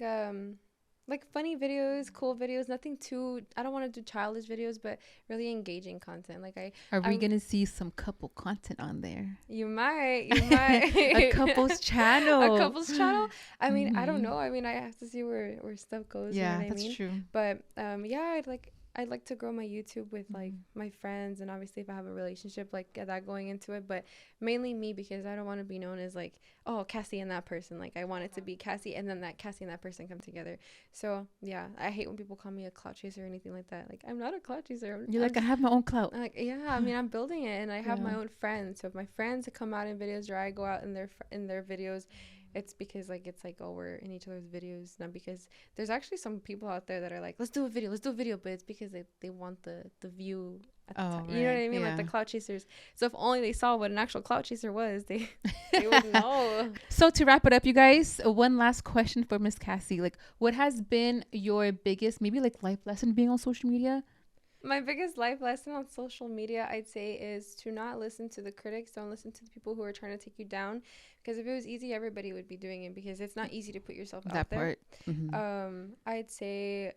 funny videos, cool videos, nothing too, I don't want to do childish videos, but really engaging content. Like Are we I'm going to see some couple content on there? you might A couple's channel. a couple's channel. I mean, I don't know. I mean, I have to see where stuff goes, you know Yeah, what I that's mean? true. But yeah, I'd like to grow my YouTube with like my friends, and obviously if I have a relationship, like get that going into it, but mainly me, because I don't want to be known as like, oh, Cassie and that person. Like I want it to be Cassie and then that Cassie and that person come together. So yeah, I hate when people call me a clout chaser or anything like that. Like I'm not a clout chaser. You're like, I have my own clout. Like, yeah, I mean, I'm building it, and I have my own friends. So if my friends come out in videos, or I go out in their videos, it's because like it's like, oh, we're in each other's videos, not because there's actually some people out there that are like, let's do a video, but it's because they want the view at the time. You know what I mean? Like the clout chasers. So if only they saw what an actual clout chaser was, they would know. So to wrap it up, you guys, one last question for Miss Cassie. Like, what has been your biggest, maybe like life lesson being on social media? My biggest life lesson on social media, I'd say, is to not listen to the critics. Don't listen to the people who are trying to take you down. Because if it was easy, everybody would be doing it, because it's not easy to put yourself out there. I'd say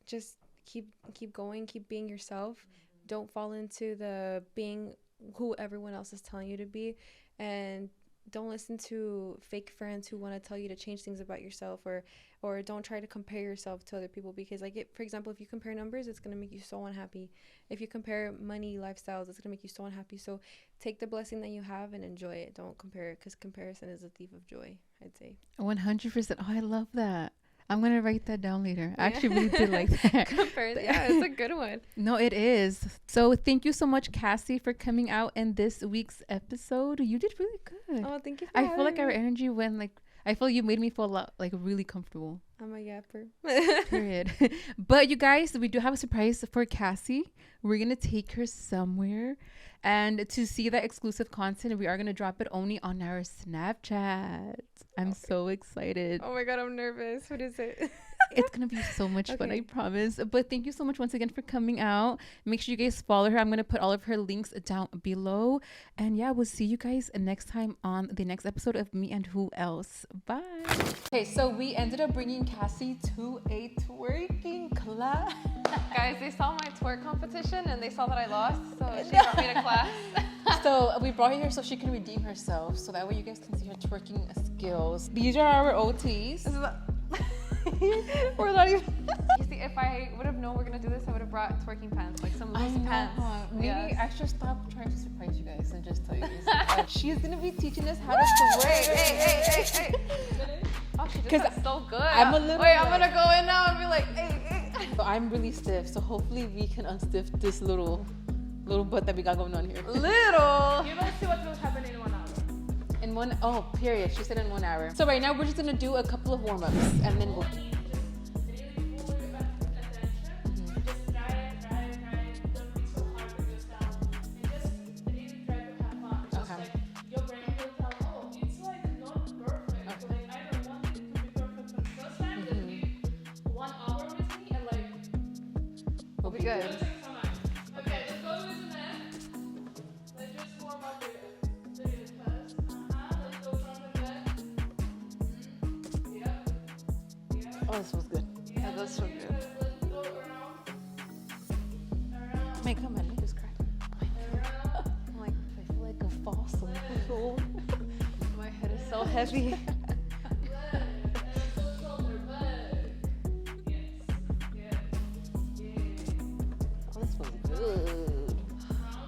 just keep going, keep being yourself. Don't fall into the being who everyone else is telling you to be, and don't listen to fake friends who want to tell you to change things about yourself, or don't try to compare yourself to other people, because like for example, if you compare numbers, it's going to make you so unhappy. If you compare money, lifestyles, it's going to make you so unhappy. So take the blessing that you have and enjoy it. Don't compare it, because comparison is a thief of joy, I'd say. 100%. Oh, I love that. I'm going to write that down later. I actually really did like that. Yeah, it's a good one. No, it is. So thank you so much, Cassie, for coming out in this week's episode. You did really good. Oh, thank you. I feel like our energy went like, I feel you made me feel a lot, like really comfortable. I'm a yapper. Period. But you guys, we do have a surprise for Cassie. We're going to take her somewhere. And to see that exclusive content, we are going to drop it only on our Snapchat. I'm so excited. Oh my God, I'm nervous. What is it? It's going to be so much fun, I promise. But thank you so much once again for coming out. Make sure you guys follow her. I'm going to put all of her links down below. And yeah, we'll see you guys next time on the next episode of Me and Who Else. Bye. Okay, so we ended up bringing Cassie to a twerking class. Guys, they saw my twerk competition and they saw that I lost, so she brought me to class. So we brought her here so she can redeem herself, so that way you guys can see her twerking skills. These are our OTs. We're not even. You see, if I would have known we're gonna do this, I would have brought twerking pants, like some loose pants. Maybe I should stop trying to surprise you guys and just tell you guys. She's gonna be teaching us how to twerk. Hey. Oh, she did that so good. I'm a little. Wait, I'm gonna go in now and be like, hey. So I'm really stiff, so hopefully we can unstiff this little butt that we got going on here. Little. You're gonna see what will happen in 1 hour. In 1 oh, period. She said in 1 hour. So right now we're just gonna do a couple of warm-ups and then we'll. Good. Okay, let's go to the next. Let's just warm up the test. Let's go from the back. Yep. Oh, this was good. Yeah, that's so good. Let's go around. May come on, let me just crack. I'm like, I feel like a fossil. My head is so heavy.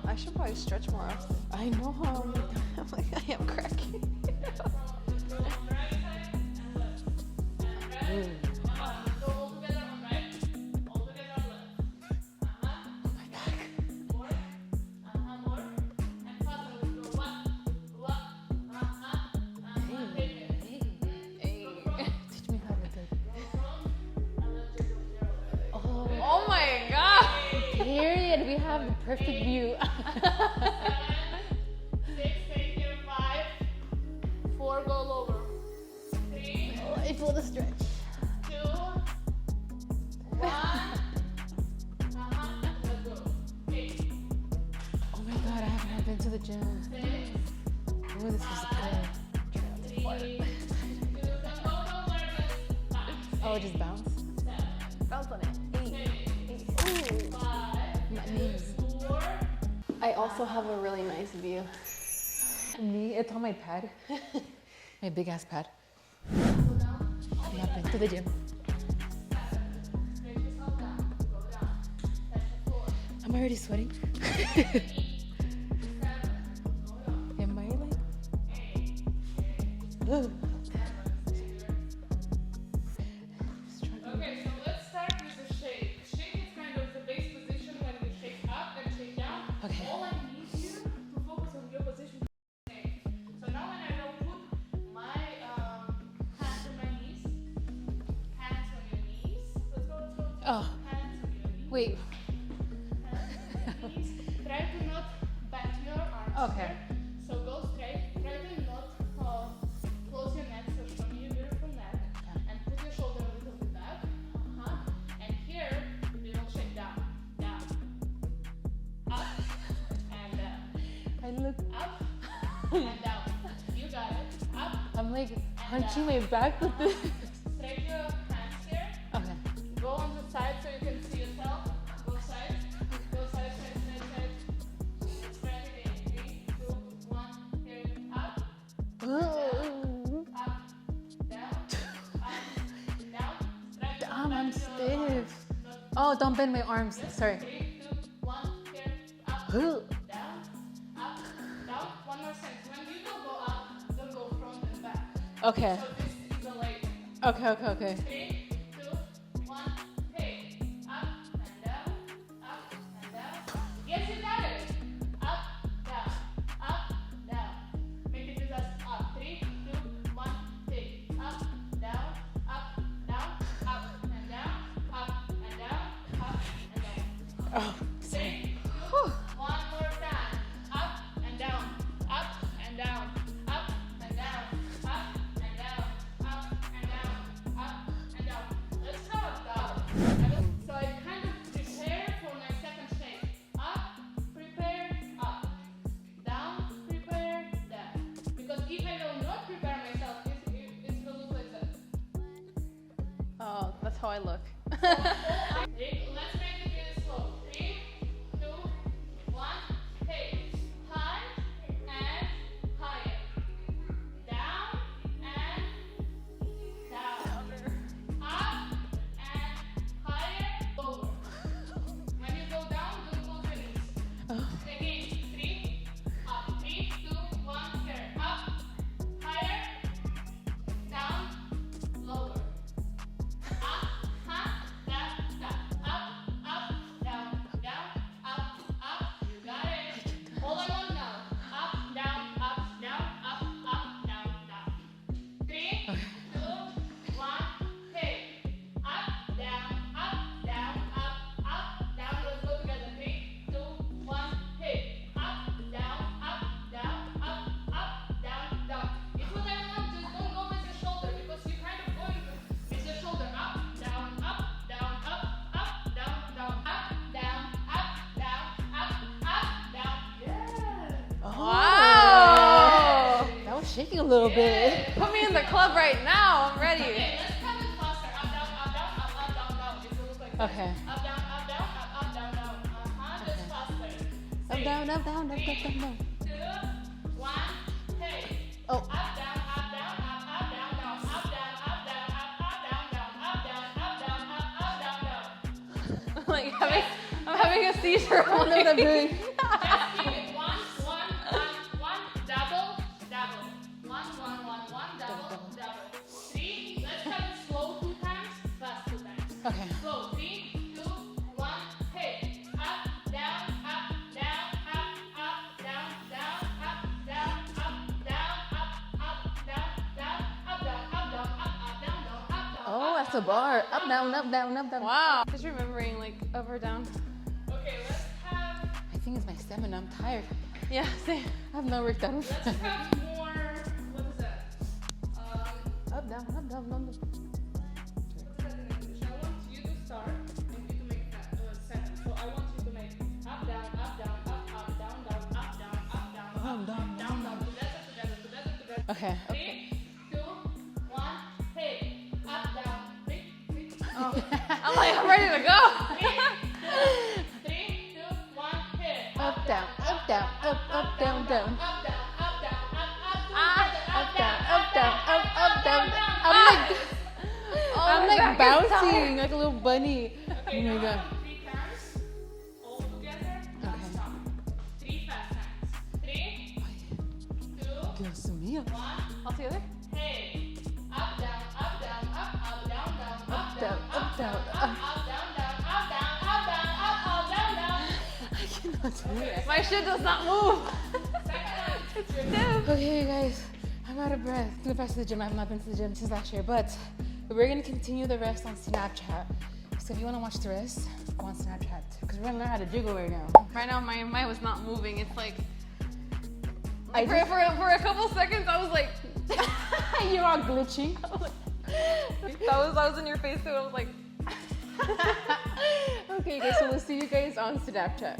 I should probably stretch more often. I know how I'm like I am cracking. Oh my God. Period. We have the perfect view. 6, take here, 5, 4, go lower. 3, Oh, I feel the stretch. 2, 1. Let's go. 8, Oh my God, I haven't been to the gym. 6, Oh, this is good. 3, 2, go. Oh, it just bounce. Bounce on it. 5, My knees. 4. I also have a really nice view. Me, it's on my pad. My big ass pad. I've not been to the gym. I'm already sweating. Am I like? Ugh. Okay, so let's start with the shake. Shake is kind of the base position when we shake up and shake down. Okay. All I need you to focus on your position. So now when I will put my hands on my knees, hands on your knees. Let's go. Oh, Hands on your knees. wait. Hands on your knees. Try to not bend your arms. Okay. Here. So go straight. Try to not close your neck. So show me your beautiful neck. And put your shoulder a little bit back. And here we will shake down, down, up, and down, I look. up, and down. You got it. Up, I'm like hunching my back with this. straight your hands here. Okay. Go on the side so you can see yourself. Go side, side. Let's try it again. 3, 2, 1. Here, up, up, down, Try to Damn, I'm bend your stiff. arms. Oh, don't bend my arms. Sorry. 3, 2, 1. Here, up. Ugh. Down, up, down. One more sentence. When you will go up, don't go front and back. Okay. So this is a leg. Okay. 3, 2, 1, hey. Up and down, up and down. Yes, you got it. Up, down, Make it with us. Up. 3, 2, 1, hey. Up, down, up and down, up and down, up and down, up and down. Oh, 3, 2, 1 more time. Up and down, up and down, up and down, up and down, up and down, up and down. Let's have a go. So I kind of prepare for my second shake. Up, prepare, up. Down, prepare, down. Because if I will not prepare myself, it will look like this. Oh, that's how I look. Let's make it really slow. 3, 2, 1. Hey. High and higher. Down and down. Up and higher. Lower. When you go down, don't close your knees. Again. 3. Up. 3, 2, 1. Here. Up. Higher. Down. Lower. Up, down, up, down, up. You got it. All I want now. Up, down, up, down. 3, 2, 1, hey. Up, down, down. Let's go together. 3, 2, 1, hey. Up, down, down. It's what I want. Just don't go with your shoulder because you're kind of going with your shoulder up, down, up, down, up, down, up, down, down. Yeah. Wow. That was shaking a little bit. Put me in the club right now. I'm ready. Okay, let's come in faster. Up, down, down. It will look like this. Okay. Up, down, down. Just faster. Up, down. 3, 2, 1, hey. Oh. Up, down, down. Up, down, down. Up, down, down. Like I'm having a seizure. I don't know what I'm doing. Just keep it. 1, double. 1, double. 3. Let's have it slow 2 times, fast 2 times. Okay. Slow. 3, 2, 1, hey. Up, down, down, up, down, up, down, up. Oh, that's a bar. Up, down. Wow. Just remembering like up or down. Okay, let's have I think it's my stamina. I'm tired. Yeah, same. I've not worked out. more. What is that? Up, down. What's that in English? I want you to start and you to make that sentence. So I want you to make up, down, up, down, up, down, down, up, down, down. Together. Okay. 3, 2, 1, hey. Up, down. 3, 3. Oh. I'm like I'm ready to go. 3, 2, 1, hey. Up, down. Up, down. Up, down. Up, down, I'm like, Oh, I'm my like back is bouncing tired. like a little bunny. Okay, Oh my now god. 3 times all together. close to me. All together. Hey. Up, down, up, down, up, down, down, up, Down, up, down, up. down, down, up, down, up, down, up, down, down. I cannot do it. My shit does not move. It's stiff. Okay, guys, I'm out of breath. To the rest of the gym, I have not been to the gym since last year, but we're gonna continue the rest on Snapchat. So if you wanna watch the rest, go on Snapchat, because we're gonna learn how to jiggle right now. Right now, my was not moving. It's like, I for a couple seconds, I was like, You're all glitching. that was in your face too. I was like, Okay, guys, so we'll see you guys on Snapchat.